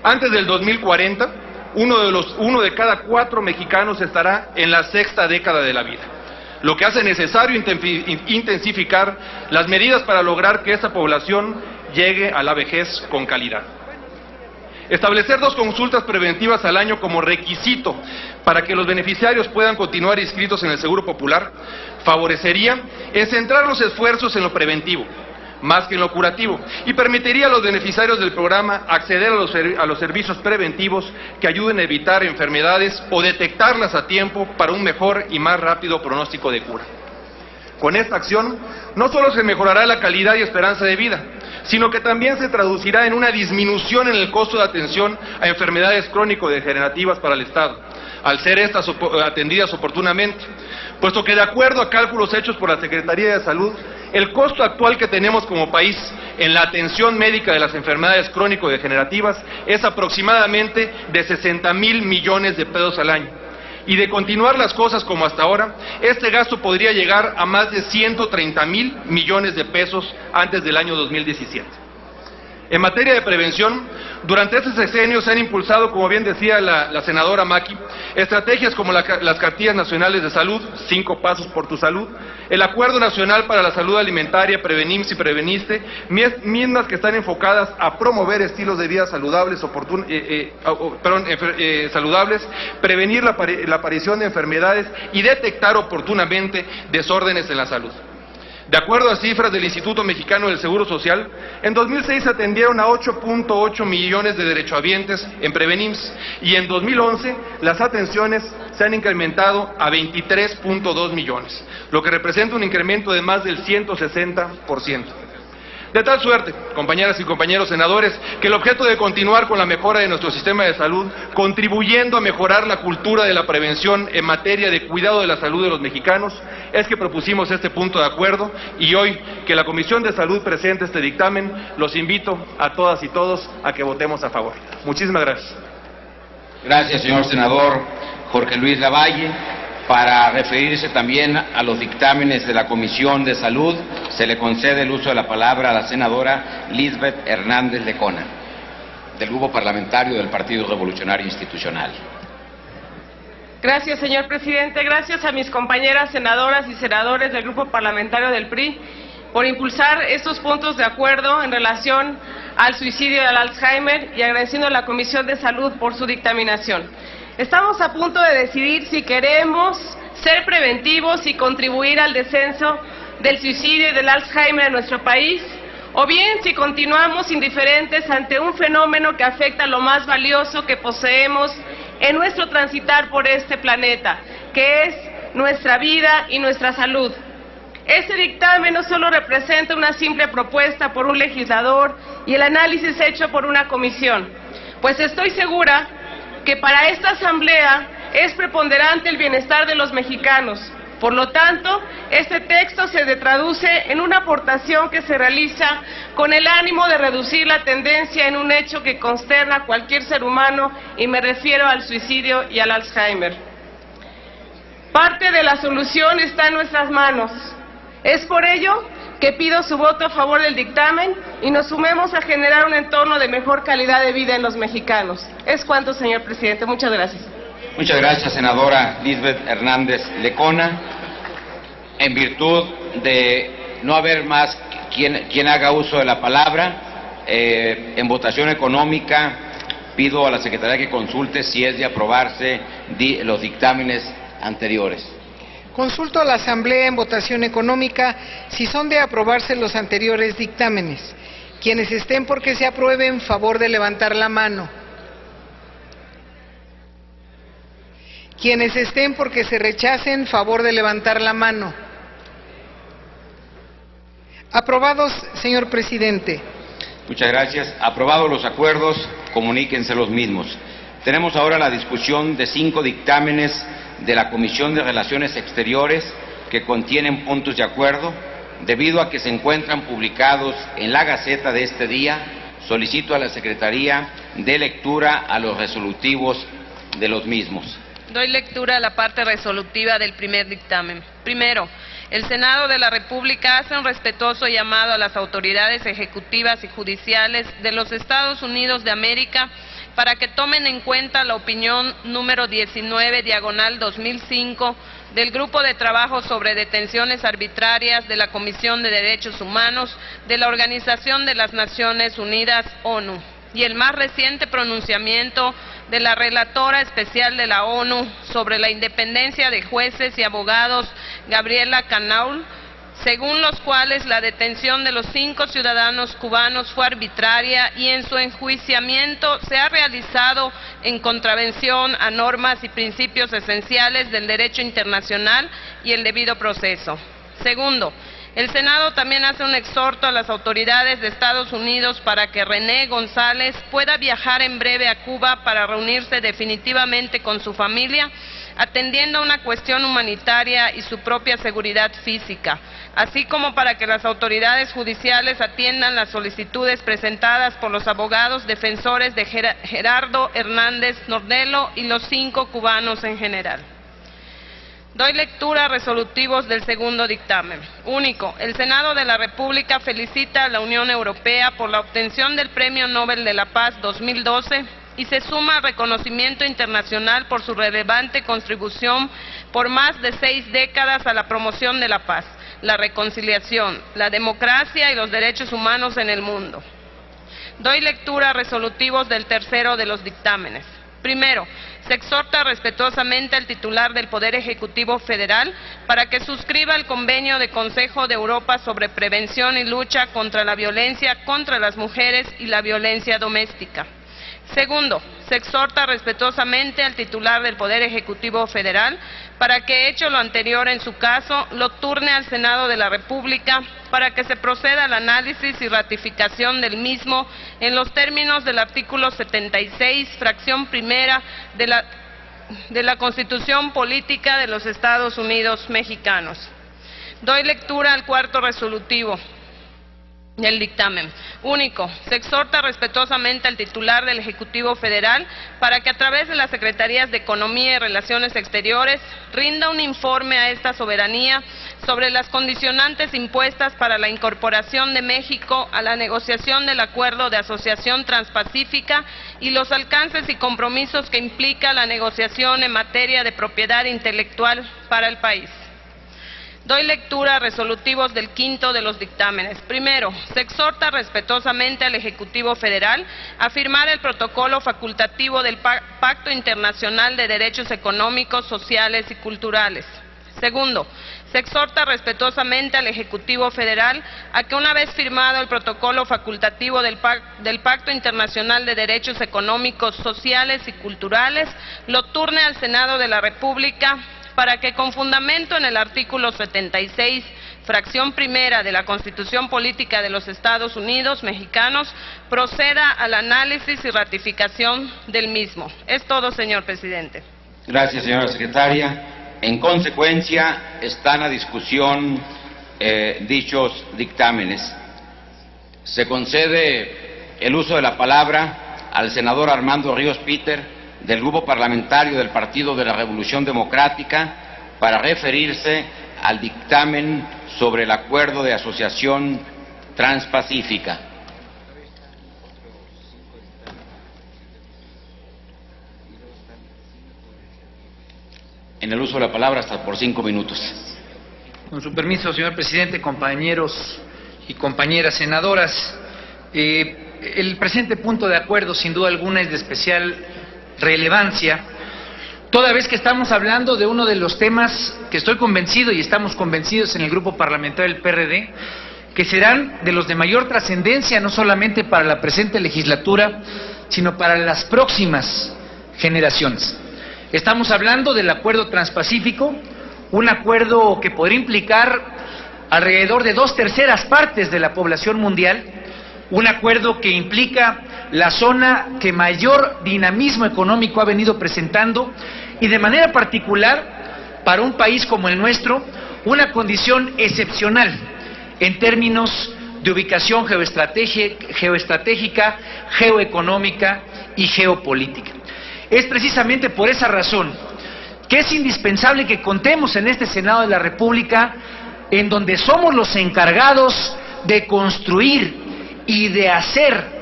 antes del 2040, uno de cada 4 mexicanos estará en la 6ª década de la vida, lo que hace necesario intensificar las medidas para lograr que esta población llegue a la vejez con calidad. Establecer 2 consultas preventivas al año como requisito para que los beneficiarios puedan continuar inscritos en el Seguro Popular favorecería centrar los esfuerzos en lo preventivo, más que en lo curativo, y permitiría a los beneficiarios del programa acceder a los servicios preventivos que ayuden a evitar enfermedades o detectarlas a tiempo para un mejor y más rápido pronóstico de cura. Con esta acción, no solo se mejorará la calidad y esperanza de vida, sino que también se traducirá en una disminución en el costo de atención a enfermedades crónico-degenerativas para el Estado, al ser estas atendidas oportunamente, puesto que de acuerdo a cálculos hechos por la Secretaría de Salud, el costo actual que tenemos como país en la atención médica de las enfermedades crónico-degenerativas es aproximadamente de 60,000 millones de pesos al año. Y de continuar las cosas como hasta ahora, este gasto podría llegar a más de 130,000 millones de pesos antes del año 2017. En materia de prevención, durante este sexenio se han impulsado, como bien decía la senadora Maqui, estrategias como las cartillas nacionales de salud, 5 pasos por tu salud, el Acuerdo Nacional para la Salud Alimentaria, Prevenims y Preveniste, mismas que están enfocadas a promover estilos de vida saludables, saludables, prevenir la aparición de enfermedades y detectar oportunamente desórdenes en la salud. De acuerdo a cifras del Instituto Mexicano del Seguro Social, en 2006 se atendieron a 8.8 millones de derechohabientes en Prevenims y en 2011 las atenciones se han incrementado a 23.2 millones, lo que representa un incremento de más del 160%. De tal suerte, compañeras y compañeros senadores, que el objeto de continuar con la mejora de nuestro sistema de salud, contribuyendo a mejorar la cultura de la prevención en materia de cuidado de la salud de los mexicanos, es que propusimos este punto de acuerdo y hoy que la Comisión de Salud presente este dictamen, los invito a todas y todos a que votemos a favor. Muchísimas gracias. Gracias, señor senador Jorge Luis Lavalle. Para referirse también a los dictámenes de la Comisión de Salud, se le concede el uso de la palabra a la senadora Lisbeth Hernández Lecona, del Grupo Parlamentario del Partido Revolucionario Institucional. Gracias, señor presidente. Gracias a mis compañeras senadoras y senadores del Grupo Parlamentario del PRI por impulsar estos puntos de acuerdo en relación al suicidio y al Alzheimer y agradeciendo a la Comisión de Salud por su dictaminación. Estamos a punto de decidir si queremos ser preventivos y contribuir al descenso del suicidio y del Alzheimer en nuestro país, o bien si continuamos indiferentes ante un fenómeno que afecta lo más valioso que poseemos en nuestro transitar por este planeta, que es nuestra vida y nuestra salud. Este dictamen no solo representa una simple propuesta por un legislador y el análisis hecho por una comisión, pues estoy segura que para esta Asamblea es preponderante el bienestar de los mexicanos. Por lo tanto, este texto se traduce en una aportación que se realiza con el ánimo de reducir la tendencia en un hecho que consterna a cualquier ser humano, y me refiero al suicidio y al Alzheimer. Parte de la solución está en nuestras manos. Es por ello que pido su voto a favor del dictamen y nos sumemos a generar un entorno de mejor calidad de vida en los mexicanos. Es cuanto, señor presidente. Muchas gracias. Muchas gracias, senadora Lisbeth Hernández Lecona. En virtud de no haber más quien haga uso de la palabra, en votación económica Pido a la Secretaría que consulte si es de aprobarse los dictámenes anteriores. Consulto a la Asamblea en votación económica si son de aprobarse los anteriores dictámenes. Quienes estén porque se aprueben, favor de levantar la mano. Quienes estén porque se rechacen, favor de levantar la mano. Aprobados, señor presidente. Muchas gracias. Aprobados los acuerdos, comuníquense los mismos. Tenemos ahora la discusión de 5 dictámenes de la Comisión de Relaciones Exteriores que contienen puntos de acuerdo. Debido a que se encuentran publicados en la Gaceta de este día, solicito a la Secretaría de lectura a los resolutivos de los mismos. Doy lectura a la parte resolutiva del primer dictamen. Primero, el Senado de la República hace un respetuoso llamado a las autoridades ejecutivas y judiciales de los Estados Unidos de América para que tomen en cuenta la opinión número 19/2005 del Grupo de Trabajo sobre Detenciones Arbitrarias de la Comisión de Derechos Humanos de la Organización de las Naciones Unidas, ONU, y el más reciente pronunciamiento de la Relatora Especial de la ONU sobre la independencia de jueces y abogados, Gabriela Canaul, según los cuales la detención de los 5 ciudadanos cubanos fue arbitraria y en su enjuiciamiento se ha realizado en contravención a normas y principios esenciales del derecho internacional y el debido proceso. Segundo, el Senado también hace un exhorto a las autoridades de Estados Unidos para que René González pueda viajar en breve a Cuba para reunirse definitivamente con su familia, atendiendo a una cuestión humanitaria y su propia seguridad física, así como para que las autoridades judiciales atiendan las solicitudes presentadas por los abogados defensores de Gerardo Hernández Nordelo y los 5 cubanos en general. Doy lectura a resolutivos del segundo dictamen. Único, el Senado de la República felicita a la Unión Europea por la obtención del Premio Nobel de la Paz 2012 y se suma al reconocimiento internacional por su relevante contribución por más de 6 décadas a la promoción de la paz, la reconciliación, la democracia y los derechos humanos en el mundo. Doy lectura a resolutivos del tercero de los dictámenes. Primero, se exhorta respetuosamente al titular del Poder Ejecutivo Federal para que suscriba el Convenio de Consejo de Europa sobre prevención y lucha contra la violencia contra las mujeres y la violencia doméstica. Segundo, se exhorta respetuosamente al titular del Poder Ejecutivo Federal para que, hecho lo anterior en su caso, lo turne al Senado de la República para que se proceda al análisis y ratificación del mismo en los términos del artículo 76, fracción primera de la Constitución Política de los Estados Unidos Mexicanos. Doy lectura al cuarto resolutivo del dictamen. Único, se exhorta respetuosamente al titular del Ejecutivo Federal para que a través de las Secretarías de Economía y Relaciones Exteriores rinda un informe a esta soberanía sobre las condicionantes impuestas para la incorporación de México a la negociación del Acuerdo de Asociación Transpacífica y los alcances y compromisos que implica la negociación en materia de propiedad intelectual para el país. Doy lectura a resolutivos del quinto de los dictámenes. Primero, se exhorta respetuosamente al Ejecutivo Federal a firmar el protocolo facultativo del Pacto Internacional de Derechos Económicos, Sociales y Culturales. Segundo, se exhorta respetuosamente al Ejecutivo Federal a que, una vez firmado el protocolo facultativo del Pacto Internacional de Derechos Económicos, Sociales y Culturales, lo turne al Senado de la República para que, con fundamento en el artículo 76, fracción primera de la Constitución Política de los Estados Unidos Mexicanos, proceda al análisis y ratificación del mismo. Es todo, señor presidente. Gracias, señora secretaria. En consecuencia, están a discusión dichos dictámenes. Se concede el uso de la palabra al senador Armando Ríos Peter, del Grupo Parlamentario del Partido de la Revolución Democrática, para referirse al dictamen sobre el Acuerdo de Asociación Transpacífica. En el uso de la palabra hasta por 5 minutos. Con su permiso, señor presidente, compañeros y compañeras senadoras, el presente punto de acuerdo sin duda alguna es de especial relevancia, toda vez que estamos hablando de uno de los temas que estoy convencido y estamos convencidos en el grupo parlamentario del PRD, que serán de los de mayor trascendencia no solamente para la presente legislatura, sino para las próximas generaciones. Estamos hablando del Acuerdo Transpacífico, un acuerdo que podría implicar alrededor de 2/3 partes de la población mundial, un acuerdo que implica la zona que mayor dinamismo económico ha venido presentando y de manera particular para un país como el nuestro, una condición excepcional en términos de ubicación geoestratégica, geoeconómica y geopolítica. Es precisamente por esa razón que es indispensable que contemos en este Senado de la República, en donde somos los encargados de construir y de hacer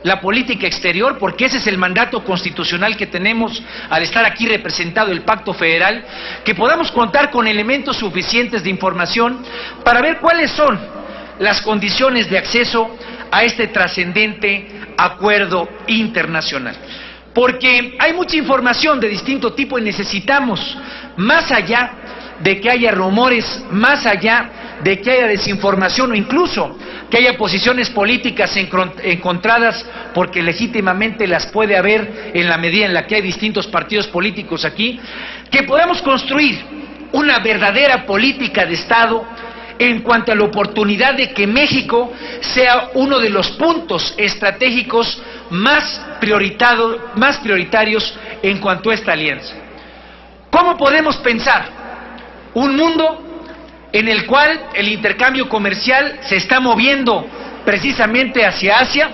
la política exterior, porque ese es el mandato constitucional que tenemos al estar aquí representado el Pacto Federal, que podamos contar con elementos suficientes de información para ver cuáles son las condiciones de acceso a este trascendente acuerdo internacional. Porque hay mucha información de distinto tipo y necesitamos, más allá de que haya rumores, más allá de que haya desinformación o incluso que haya posiciones políticas encontradas, porque legítimamente las puede haber en la medida en la que hay distintos partidos políticos aquí, que podamos construir una verdadera política de Estado en cuanto a la oportunidad de que México sea uno de los puntos estratégicos más prioritarios en cuanto a esta alianza. ¿Cómo podemos pensar un mundo en el cual el intercambio comercial se está moviendo precisamente hacia Asia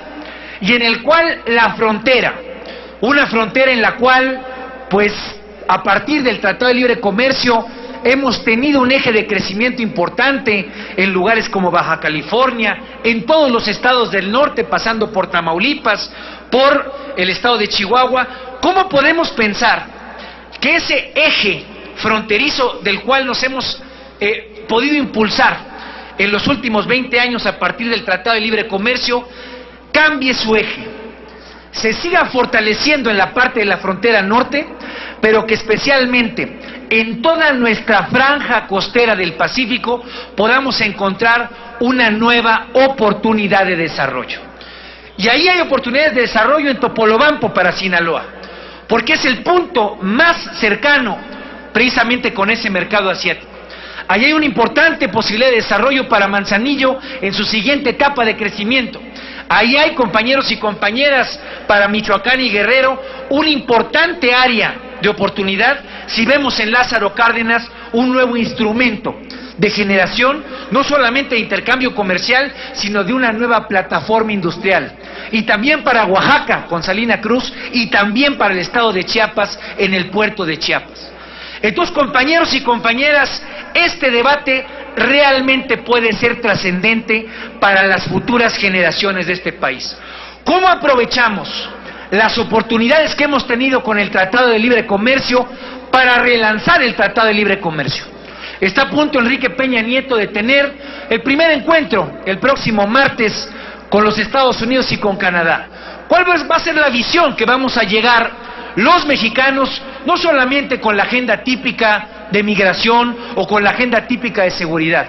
y en el cual la frontera, una frontera en la cual, pues, a partir del Tratado de Libre Comercio hemos tenido un eje de crecimiento importante en lugares como Baja California, en todos los estados del norte, pasando por Tamaulipas, por el estado de Chihuahua? ¿Cómo podemos pensar que ese eje fronterizo del cual nos hemos podido impulsar en los últimos 20 años a partir del Tratado de Libre Comercio cambie su eje, se siga fortaleciendo en la parte de la frontera norte, pero que especialmente en toda nuestra franja costera del Pacífico podamos encontrar una nueva oportunidad de desarrollo? Y ahí hay oportunidades de desarrollo en Topolobampo para Sinaloa, porque es el punto más cercano precisamente con ese mercado asiático. Ahí hay una importante posibilidad de desarrollo para Manzanillo en su siguiente etapa de crecimiento. Ahí hay, compañeros y compañeras, para Michoacán y Guerrero, una importante área de oportunidad si vemos en Lázaro Cárdenas un nuevo instrumento de generación, no solamente de intercambio comercial, sino de una nueva plataforma industrial. Y también para Oaxaca, con Salina Cruz, y también para el estado de Chiapas, en el puerto de Chiapas. Entonces, compañeros y compañeras, este debate realmente puede ser trascendente para las futuras generaciones de este país. ¿Cómo aprovechamos las oportunidades que hemos tenido con el Tratado de Libre Comercio para relanzar el Tratado de Libre Comercio? Está a punto Enrique Peña Nieto de tener el primer encuentro el próximo martes con los Estados Unidos y con Canadá. ¿Cuál va a ser la visión que vamos a llegar los mexicanos, no solamente con la agenda típica de migración o con la agenda típica de seguridad?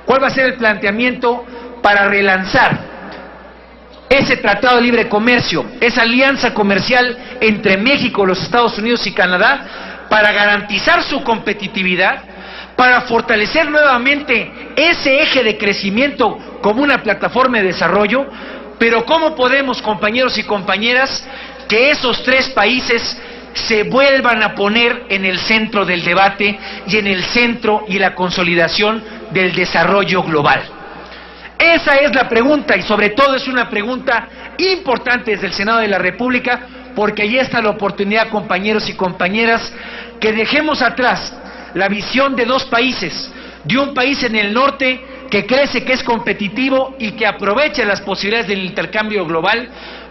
¿Cuál va a ser el planteamiento para relanzar ese Tratado de Libre Comercio, esa alianza comercial entre México, los Estados Unidos y Canadá, para garantizar su competitividad, para fortalecer nuevamente ese eje de crecimiento como una plataforma de desarrollo? Pero ¿cómo podemos, compañeros y compañeras, que esos tres países se vuelvan a poner en el centro del debate y en el centro y la consolidación del desarrollo global? Esa es la pregunta, y sobre todo es una pregunta importante desde el Senado de la República, porque ahí está la oportunidad, compañeros y compañeras, que dejemos atrás la visión de dos países, de un país en el norte que crece, que es competitivo y que aprovecha las posibilidades del intercambio global,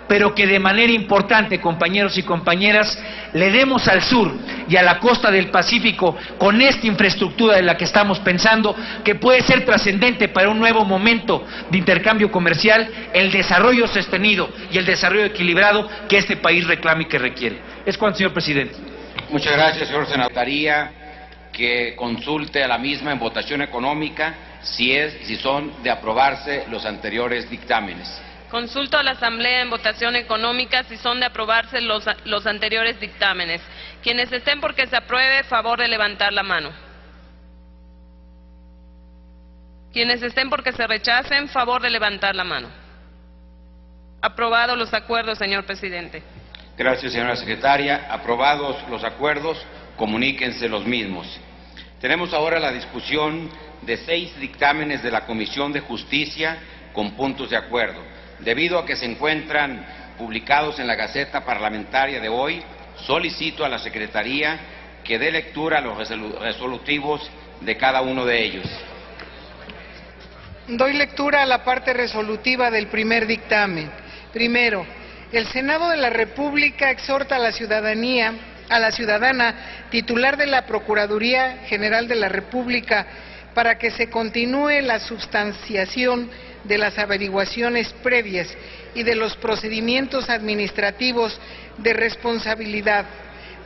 pero que de manera importante, compañeros y compañeras, le demos al sur y a la costa del Pacífico, con esta infraestructura de la que estamos pensando, que puede ser trascendente para un nuevo momento de intercambio comercial, el desarrollo sostenido y el desarrollo equilibrado que este país reclama y que requiere. Es cuanto, señor presidente. Muchas gracias, señor senador. Que consulte a la misma en votación económica si son de aprobarse los anteriores dictámenes. Consulto a la Asamblea en votación económica si son de aprobarse los anteriores dictámenes. Quienes estén porque se apruebe, favor de levantar la mano. Quienes estén porque se rechacen, favor de levantar la mano. Aprobados los acuerdos, señor presidente. Gracias, señora secretaria. Aprobados los acuerdos, comuníquense los mismos. Tenemos ahora la discusión de 6 dictámenes de la Comisión de Justicia con puntos de acuerdo. Debido a que se encuentran publicados en la Gaceta Parlamentaria de hoy, solicito a la Secretaría que dé lectura a los resolutivos de cada uno de ellos. Doy lectura a la parte resolutiva del primer dictamen. Primero, el Senado de la República exhorta a la ciudadana titular de la Procuraduría General de la República para que se continúe la substanciación de las averiguaciones previas y de los procedimientos administrativos de responsabilidad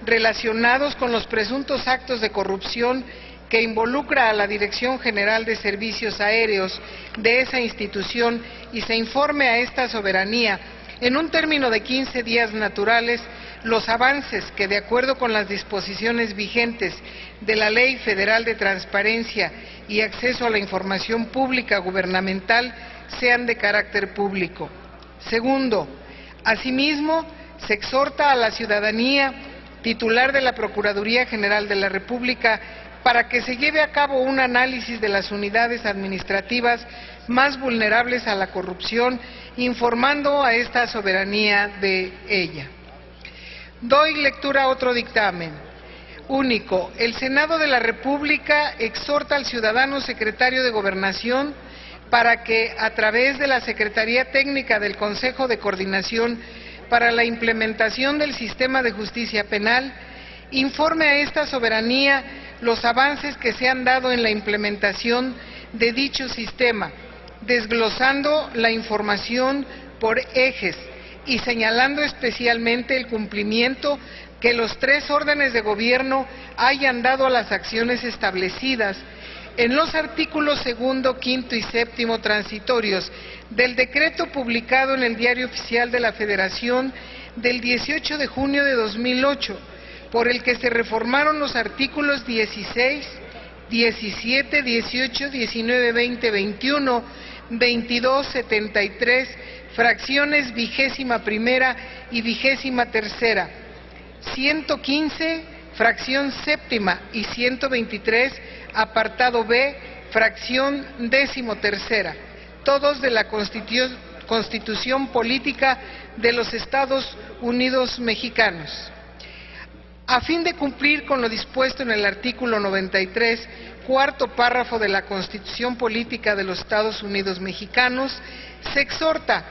relacionados con los presuntos actos de corrupción que involucra a la Dirección General de Servicios Aéreos de esa institución y se informe a esta soberanía en un término de 15 días naturales los avances que, de acuerdo con las disposiciones vigentes de la Ley Federal de Transparencia y Acceso a la Información Pública Gubernamental, sean de carácter público. Segundo, asimismo, se exhorta a la ciudadanía titular de la Procuraduría General de la República para que se lleve a cabo un análisis de las unidades administrativas más vulnerables a la corrupción, informando a esta soberanía de ella. Doy lectura a otro dictamen. Único. El Senado de la República exhorta al ciudadano secretario de Gobernación para que, a través de la Secretaría Técnica del Consejo de Coordinación para la implementación del Sistema de Justicia Penal, informe a esta soberanía los avances que se han dado en la implementación de dicho sistema, desglosando la información por ejes y señalando especialmente el cumplimiento que los 3 órdenes de gobierno hayan dado a las acciones establecidas en los artículos 2º, 5º y 7º transitorios del decreto publicado en el Diario Oficial de la Federación del 18 de junio de 2008, por el que se reformaron los artículos 16, 17, 18, 19, 20, 21, 22, 73, fracciones 21ª y 23ª, 115, fracción 7ª y 123, apartado B, fracción 13ª, todos de la Constitución Política de los Estados Unidos Mexicanos. A fin de cumplir con lo dispuesto en el artículo 93, cuarto párrafo de la Constitución Política de los Estados Unidos Mexicanos, se exhorta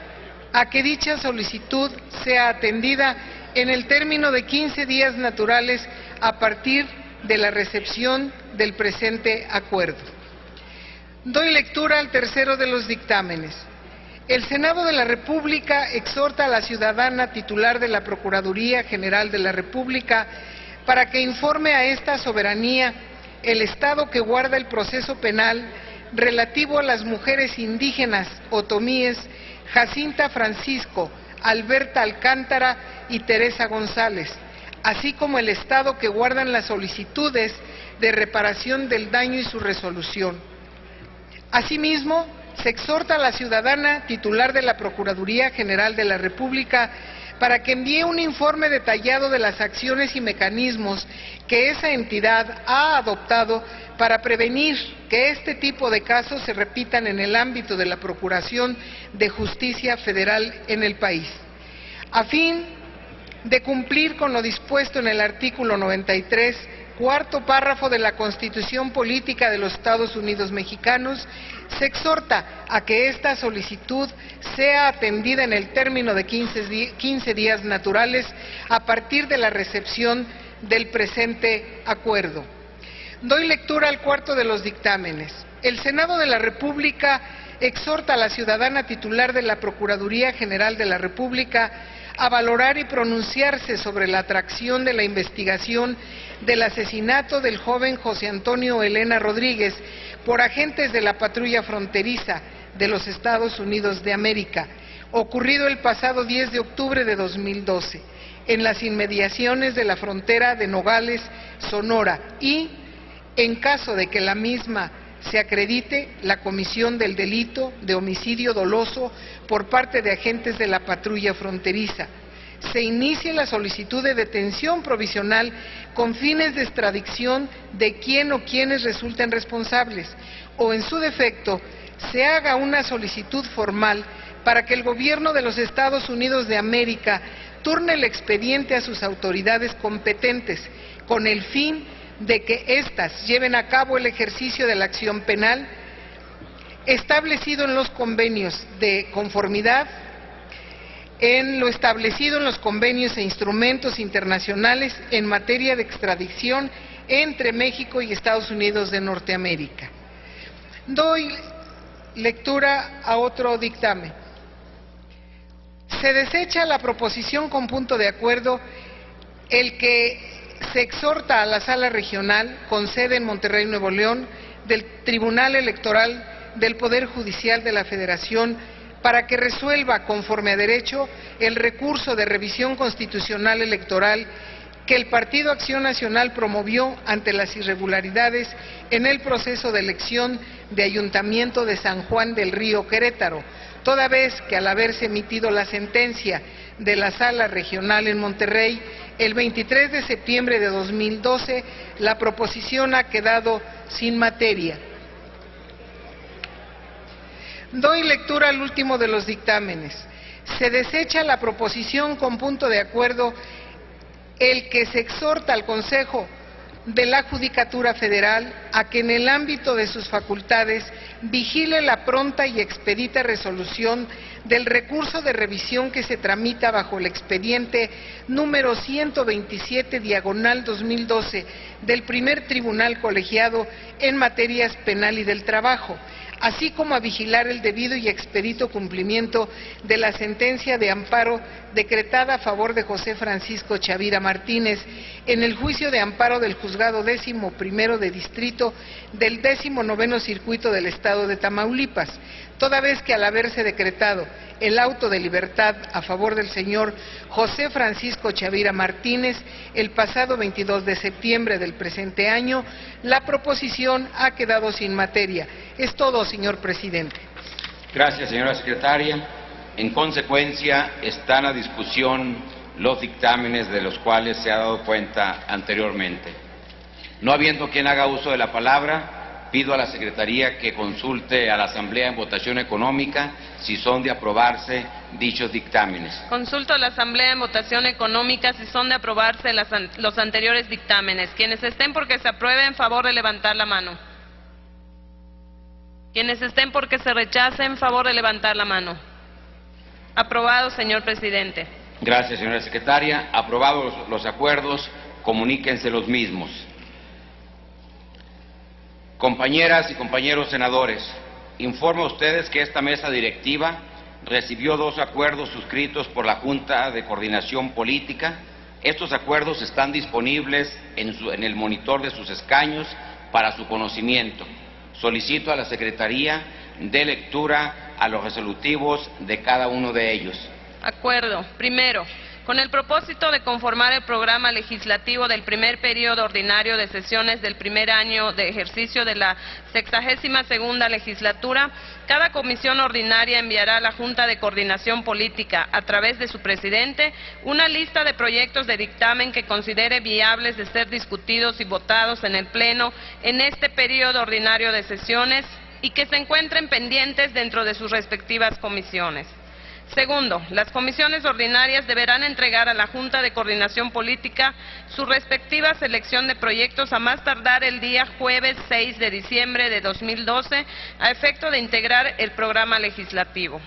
a que dicha solicitud sea atendida en el término de 15 días naturales a partir de la recepción del presente acuerdo. Doy lectura al tercero de los dictámenes. El Senado de la República exhorta a la ciudadana titular de la Procuraduría General de la República para que informe a esta soberanía el estado que guarda el proceso penal relativo a las mujeres indígenas otomíes Jacinta Francisco, Alberta Alcántara y Teresa González, así como el estado que guardan las solicitudes de reparación del daño y su resolución. Asimismo, se exhorta a la ciudadana titular de la Procuraduría General de la República para que envíe un informe detallado de las acciones y mecanismos que esa entidad ha adoptado para prevenir que este tipo de casos se repitan en el ámbito de la Procuración de Justicia Federal en el país. A fin de cumplir con lo dispuesto en el artículo 93, cuarto párrafo de la Constitución Política de los Estados Unidos Mexicanos, se exhorta a que esta solicitud sea atendida en el término de 15 días naturales a partir de la recepción del presente acuerdo. Doy lectura al cuarto de los dictámenes. El Senado de la República exhorta a la ciudadana titular de la Procuraduría General de la República a valorar y pronunciarse sobre la atracción de la investigación del asesinato del joven José Antonio Elena Rodríguez por agentes de la patrulla fronteriza de los Estados Unidos de América, ocurrido el pasado 10 de octubre de 2012, en las inmediaciones de la frontera de Nogales, Sonora, y, en caso de que la misma se acredite, la comisión del delito de homicidio doloso por parte de agentes de la patrulla fronteriza. Se inicie la solicitud de detención provisional con fines de extradición de quien o quienes resulten responsables, o en su defecto, se haga una solicitud formal para que el gobierno de los Estados Unidos de América turne el expediente a sus autoridades competentes, con el fin de que éstas lleven a cabo el ejercicio de la acción penal establecido en los convenios de conformidad, en lo establecido en los convenios e instrumentos internacionales en materia de extradición entre México y Estados Unidos de Norteamérica. Doy lectura a otro dictamen. Se desecha la proposición con punto de acuerdo el que se exhorta a la Sala Regional, con sede en Monterrey, Nuevo León, del Tribunal Electoral del Poder Judicial de la Federación para que resuelva, conforme a derecho, el recurso de revisión constitucional electoral que el Partido Acción Nacional promovió ante las irregularidades en el proceso de elección de Ayuntamiento de San Juan del Río, Querétaro, toda vez que al haberse emitido la sentencia de la Sala Regional en Monterrey, el 23 de septiembre de 2012, la proposición ha quedado sin materia. Doy lectura al último de los dictámenes. Se desecha la proposición con punto de acuerdo el que se exhorta al Consejo de la Judicatura Federal a que en el ámbito de sus facultades vigile la pronta y expedita resolución del recurso de revisión que se tramita bajo el expediente número 127/2012 del primer tribunal colegiado en materias penal y del trabajo, así como a vigilar el debido y expedito cumplimiento de la sentencia de amparo decretada a favor de José Francisco Chavira Martínez en el juicio de amparo del Juzgado 11º de Distrito del 19º Circuito del Estado de Tamaulipas, toda vez que al haberse decretado el auto de libertad a favor del señor José Francisco Chavira Martínez el pasado 22 de septiembre del presente año, la proposición ha quedado sin materia. Es todo, señor presidente. Gracias, señora secretaria. En consecuencia, están a discusión los dictámenes de los cuales se ha dado cuenta anteriormente. No habiendo quien haga uso de la palabra, pido a la Secretaría que consulte a la Asamblea en votación económica si son de aprobarse dichos dictámenes. Consulto a la Asamblea en votación económica si son de aprobarse los anteriores dictámenes. Quienes estén porque se apruebe, en favor de levantar la mano. Quienes estén porque se rechace, en favor de levantar la mano. Aprobado, señor presidente. Gracias, señora secretaria. Aprobados los acuerdos, comuníquense los mismos. Compañeras y compañeros senadores, informo a ustedes que esta mesa directiva recibió 2 acuerdos suscritos por la Junta de Coordinación Política. Estos acuerdos están disponibles en el monitor de sus escaños para su conocimiento. Solicito a la Secretaría de lectura a los resolutivos de cada uno de ellos. Acuerdo. Primero, con el propósito de conformar el programa legislativo del primer periodo ordinario de sesiones del primer año de ejercicio de la 62ª legislatura, cada comisión ordinaria enviará a la Junta de Coordinación Política, a través de su presidente, una lista de proyectos de dictamen que considere viables de ser discutidos y votados en el Pleno en este periodo ordinario de sesiones y que se encuentren pendientes dentro de sus respectivas comisiones. Segundo, las comisiones ordinarias deberán entregar a la Junta de Coordinación Política su respectiva selección de proyectos a más tardar el día jueves 6 de diciembre de 2012 a efecto de integrar el programa legislativo.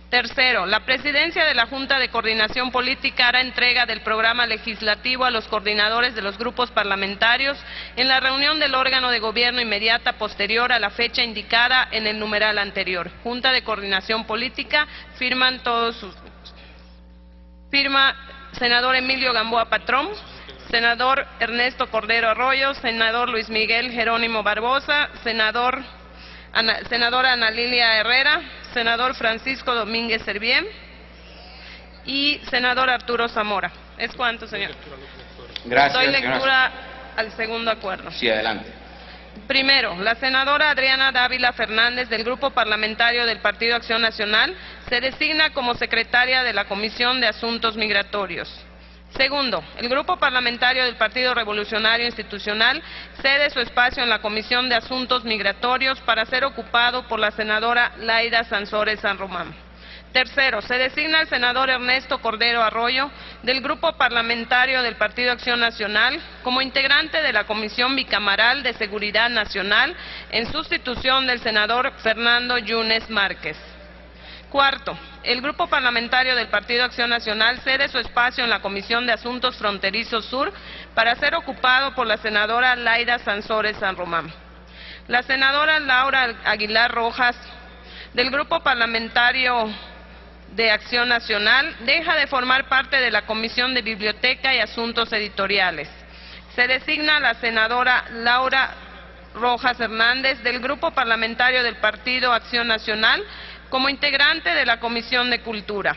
Tercero, la Presidencia de la Junta de Coordinación Política hará entrega del programa legislativo a los coordinadores de los grupos parlamentarios en la reunión del órgano de gobierno inmediata posterior a la fecha indicada en el numeral anterior. Junta de Coordinación Política, firma senador Emilio Gamboa Patrón, senador Ernesto Cordero Arroyo, senador Luis Miguel Jerónimo Barbosa, senadora Ana Lilia Herrera, senador Francisco Domínguez Servién y senador Arturo Zamora. ¿Es cuánto, señor? Gracias, Doy lectura al segundo acuerdo. Sí, adelante. Primero, la senadora Adriana Dávila Fernández, del Grupo Parlamentario del Partido Acción Nacional, se designa como secretaria de la Comisión de Asuntos Migratorios. Segundo, el Grupo Parlamentario del Partido Revolucionario Institucional cede su espacio en la Comisión de Asuntos Migratorios para ser ocupado por la senadora Laida Sansores San Román. Tercero, se designa al senador Ernesto Cordero Arroyo, del Grupo Parlamentario del Partido Acción Nacional, como integrante de la Comisión Bicameral de Seguridad Nacional, en sustitución del senador Fernando Yunes Márquez. Cuarto, el Grupo Parlamentario del Partido Acción Nacional cede su espacio en la Comisión de Asuntos Fronterizos Sur para ser ocupado por la senadora Laida Sansores San Román. La senadora Laura Aguilar Rojas, del Grupo Parlamentario de Acción Nacional, deja de formar parte de la Comisión de Biblioteca y Asuntos Editoriales. Se designa a la senadora Laura Rojas Hernández, del Grupo Parlamentario del Partido Acción Nacional, como integrante de la Comisión de Cultura.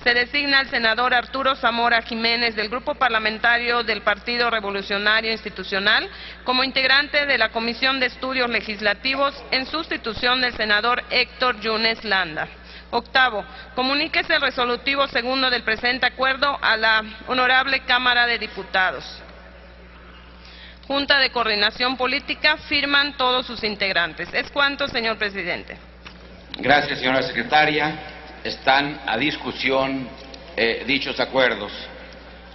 Se designa al senador Arturo Zamora Jiménez, del Grupo Parlamentario del Partido Revolucionario Institucional, como integrante de la Comisión de Estudios Legislativos, en sustitución del senador Héctor Yunes Landa. Octavo, comuníquese el resolutivo segundo del presente acuerdo a la Honorable Cámara de Diputados. Junta de Coordinación Política, firman todos sus integrantes. ¿Es cuánto, señor presidente? Gracias, señora secretaria. Están a discusión dichos acuerdos.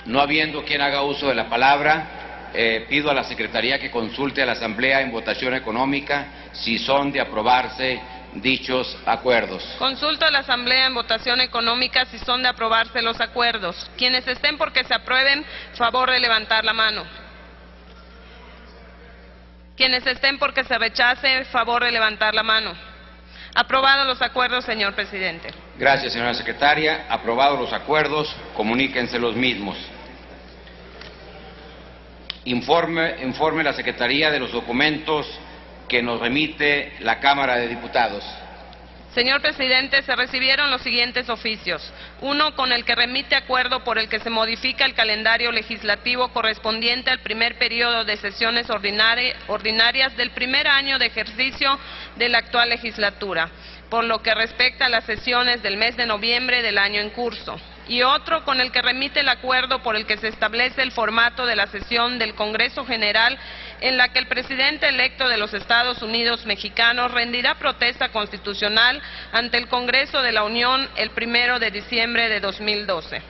No habiendo quien haga uso de la palabra, pido a la Secretaría que consulte a la Asamblea en votación económica si son de aprobarse dichos acuerdos. Consulto a la Asamblea en votación económica si son de aprobarse los acuerdos. Quienes estén porque se aprueben, favor de levantar la mano. Quienes estén porque se rechace, favor de levantar la mano. Aprobados los acuerdos, señor presidente. Gracias, señora secretaria. Aprobados los acuerdos, comuníquense los mismos. Informe la Secretaría de los documentos que nos remite la Cámara de Diputados. Señor presidente, se recibieron los siguientes oficios. Uno, con el que remite acuerdo por el que se modifica el calendario legislativo correspondiente al primer periodo de sesiones ordinarias del primer año de ejercicio de la actual legislatura, por lo que respecta a las sesiones del mes de noviembre del año en curso. Y otro, con el que remite el acuerdo por el que se establece el formato de la sesión del Congreso General en la que el presidente electo de los Estados Unidos mexicanos rendirá protesta constitucional ante el Congreso de la Unión el 1 de diciembre de 2012.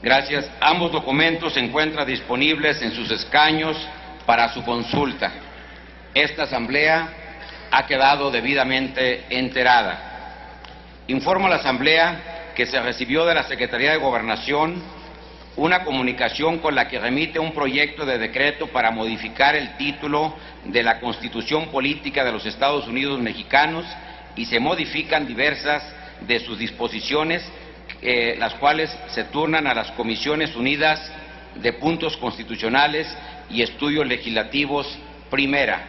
Gracias. Ambos documentos se encuentran disponibles en sus escaños para su consulta. Esta Asamblea ha quedado debidamente enterada. Informo a la Asamblea que se recibió de la Secretaría de Gobernación una comunicación con la que remite un proyecto de decreto para modificar el título de la Constitución Política de los Estados Unidos Mexicanos y se modifican diversas de sus disposiciones, las cuales se turnan a las Comisiones Unidas de Puntos Constitucionales y Estudios Legislativos, primera.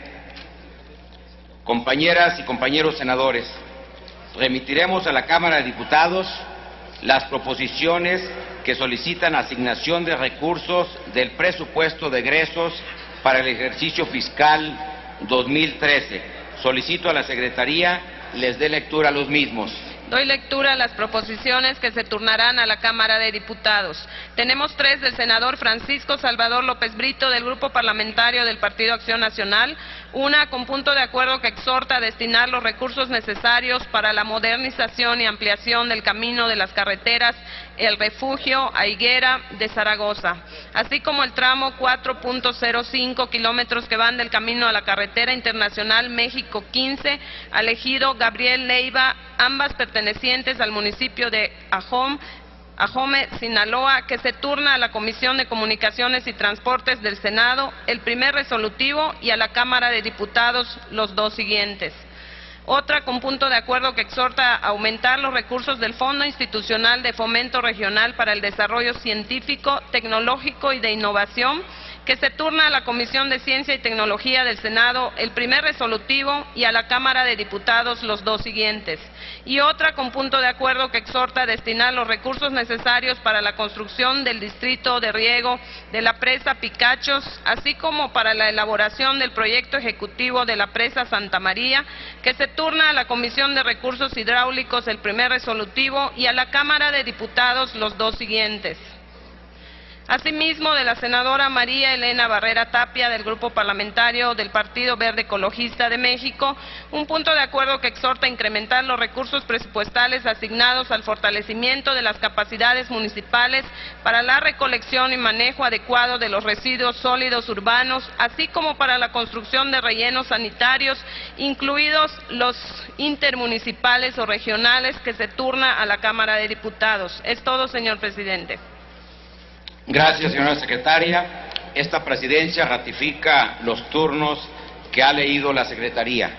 Compañeras y compañeros senadores, remitiremos a la Cámara de Diputados las proposiciones que solicitan asignación de recursos del presupuesto de egresos para el ejercicio fiscal 2013. Solicito a la Secretaría les dé lectura a los mismos. Doy lectura a las proposiciones que se turnarán a la Cámara de Diputados. Tenemos 3 del senador Francisco Salvador López Brito, del Grupo Parlamentario del Partido Acción Nacional, Una con punto de acuerdo que exhorta a destinar los recursos necesarios para la modernización y ampliación del camino de las carreteras El Refugio a Higuera de Zaragoza, así como el tramo 4.05 kilómetros que van del camino a la carretera internacional México 15 al ejido Gabriel Leiva, ambas pertenecientes al municipio de Ajome, Sinaloa, que se turna a la Comisión de Comunicaciones y Transportes del Senado el primer resolutivo y a la Cámara de Diputados los dos siguientes. Otra con punto de acuerdo que exhorta a aumentar los recursos del Fondo Institucional de Fomento Regional para el Desarrollo Científico, Tecnológico y de Innovación, que se turna a la Comisión de Ciencia y Tecnología del Senado el primer resolutivo y a la Cámara de Diputados los dos siguientes. Y otra con punto de acuerdo que exhorta a destinar los recursos necesarios para la construcción del distrito de riego de la presa Picachos, así como para la elaboración del proyecto ejecutivo de la presa Santa María, que se turna a la Comisión de Recursos Hidráulicos el primer resolutivo y a la Cámara de Diputados los dos siguientes. Asimismo, de la senadora María Elena Barrera Tapia, del Grupo Parlamentario del Partido Verde Ecologista de México, un punto de acuerdo que exhorta a incrementar los recursos presupuestales asignados al fortalecimiento de las capacidades municipales para la recolección y manejo adecuado de los residuos sólidos urbanos, así como para la construcción de rellenos sanitarios, incluidos los intermunicipales o regionales, que se turna a la Cámara de Diputados. Es todo, señor presidente. Gracias, señora secretaria. Esta presidencia ratifica los turnos que ha leído la Secretaría.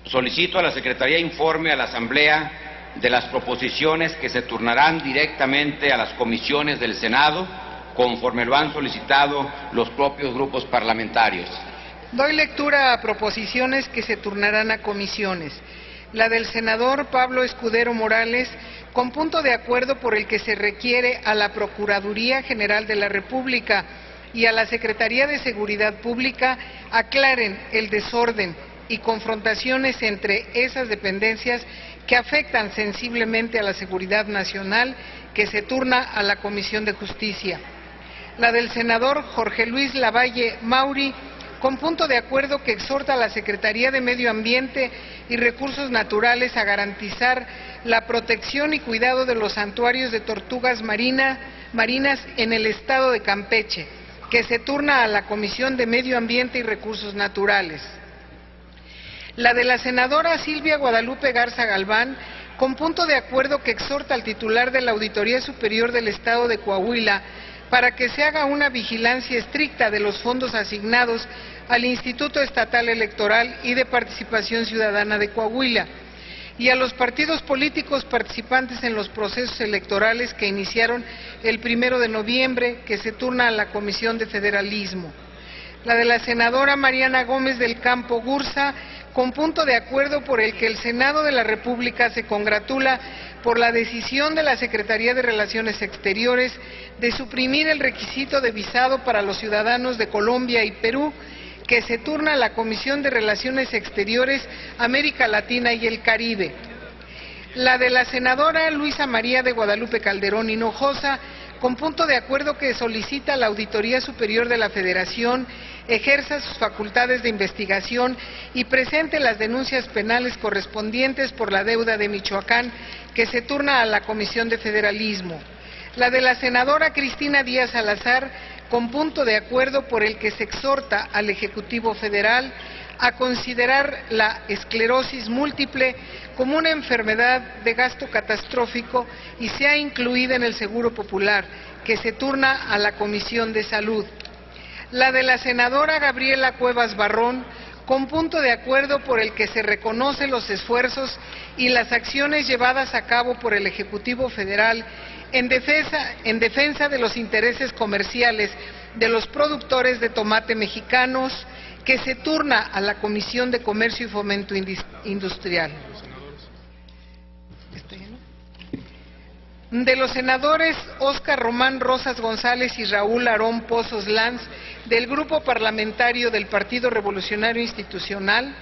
Solicito a la Secretaría informe a la Asamblea de las proposiciones que se turnarán directamente a las comisiones del Senado, conforme lo han solicitado los propios grupos parlamentarios. Doy lectura a proposiciones que se turnarán a comisiones. La del senador Pablo Escudero Morales, con punto de acuerdo por el que se requiere a la Procuraduría General de la República y a la Secretaría de Seguridad Pública aclaren el desorden y confrontaciones entre esas dependencias que afectan sensiblemente a la seguridad nacional, que se turna a la Comisión de Justicia. La del senador Jorge Luis Lavalle Mauri, con punto de acuerdo que exhorta a la Secretaría de Medio Ambiente y Recursos Naturales a garantizar la protección y cuidado de los santuarios de tortugas marinas en el estado de Campeche, que se turna a la Comisión de Medio Ambiente y Recursos Naturales. La de la senadora Silvia Guadalupe Garza Galván, con punto de acuerdo que exhorta al titular de la Auditoría Superior del Estado de Coahuila para que se haga una vigilancia estricta de los fondos asignados al Instituto Estatal Electoral y de Participación Ciudadana de Coahuila y a los partidos políticos participantes en los procesos electorales que iniciaron el 1 de noviembre, que se turna a la Comisión de Federalismo. La de la senadora Mariana Gómez del Campo Gursa, con punto de acuerdo por el que el Senado de la República se congratula por la decisión de la Secretaría de Relaciones Exteriores de suprimir el requisito de visado para los ciudadanos de Colombia y Perú, que se turna a la Comisión de Relaciones Exteriores, América Latina y el Caribe. La de la senadora Luisa María de Guadalupe Calderón Hinojosa, con punto de acuerdo que solicita a la Auditoría Superior de la Federación ejerza sus facultades de investigación y presente las denuncias penales correspondientes por la deuda de Michoacán, que se turna a la Comisión de Federalismo. La de la senadora Cristina Díaz Salazar, con punto de acuerdo por el que se exhorta al Ejecutivo Federal a considerar la esclerosis múltiple como una enfermedad de gasto catastrófico y sea incluida en el Seguro Popular, que se turna a la Comisión de Salud. La de la senadora Gabriela Cuevas Barrón, con punto de acuerdo por el que se reconoce los esfuerzos y las acciones llevadas a cabo por el Ejecutivo Federal en defensa de los intereses comerciales de los productores de tomate mexicanos, que se turna a la Comisión de Comercio y Fomento Industrial. De los senadores Óscar Román Rosas González y Raúl Aarón Pozos Lanz, del Grupo Parlamentario del Partido Revolucionario Institucional,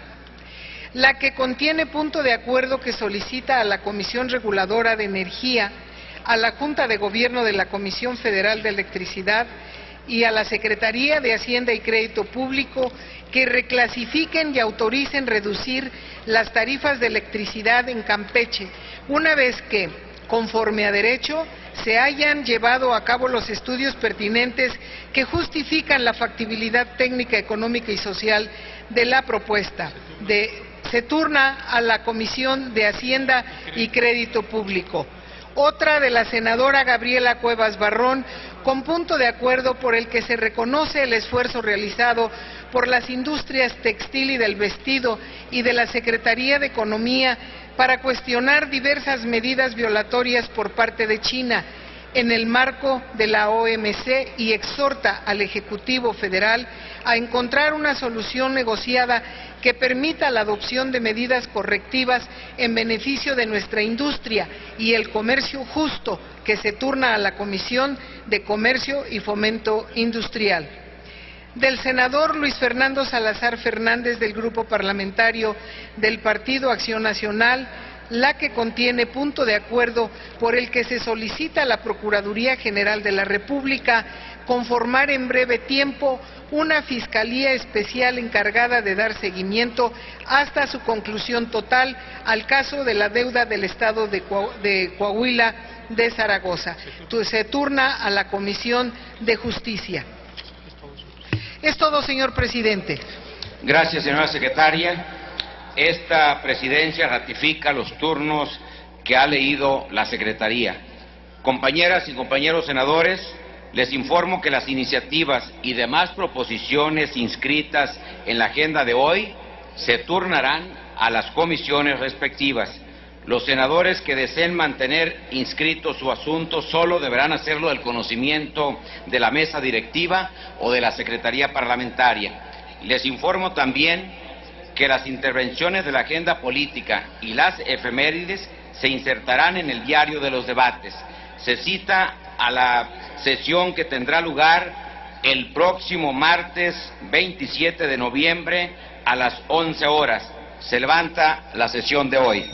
la que contiene punto de acuerdo que solicita a la Comisión Reguladora de Energía, a la Junta de Gobierno de la Comisión Federal de Electricidad y a la Secretaría de Hacienda y Crédito Público que reclasifiquen y autoricen reducir las tarifas de electricidad en Campeche, una vez que, conforme a derecho, se hayan llevado a cabo los estudios pertinentes que justifican la factibilidad técnica, económica y social de la propuesta. Se turna a la Comisión de Hacienda y Crédito Público. Otra de la senadora Gabriela Cuevas Barrón, con punto de acuerdo por el que se reconoce el esfuerzo realizado por las industrias textil y del vestido y de la Secretaría de Economía para cuestionar diversas medidas violatorias por parte de China en el marco de la OMC y exhorta al Ejecutivo Federal a encontrar una solución negociada que permita la adopción de medidas correctivas en beneficio de nuestra industria y el comercio justo, que se turna a la Comisión de Comercio y Fomento Industrial. Del senador Luis Fernando Salazar Fernández, del Grupo Parlamentario del Partido Acción Nacional, la que contiene punto de acuerdo por el que se solicita a la Procuraduría General de la República conformar en breve tiempo una Fiscalía Especial encargada de dar seguimiento hasta su conclusión total al caso de la deuda del Estado de Coahuila de Zaragoza. Se turna a la Comisión de Justicia. Es todo, señor presidente. Gracias, señora secretaria. Esta presidencia ratifica los turnos que ha leído la Secretaría. Compañeras y compañeros senadores, les informo que las iniciativas y demás proposiciones inscritas en la agenda de hoy se turnarán a las comisiones respectivas. Los senadores que deseen mantener inscrito su asunto solo deberán hacerlo del conocimiento de la mesa directiva o de la Secretaría Parlamentaria. Les informo también que las intervenciones de la agenda política y las efemérides se insertarán en el diario de los debates. Se cita a la sesión que tendrá lugar el próximo martes 27 de noviembre a las 11 horas. Se levanta la sesión de hoy.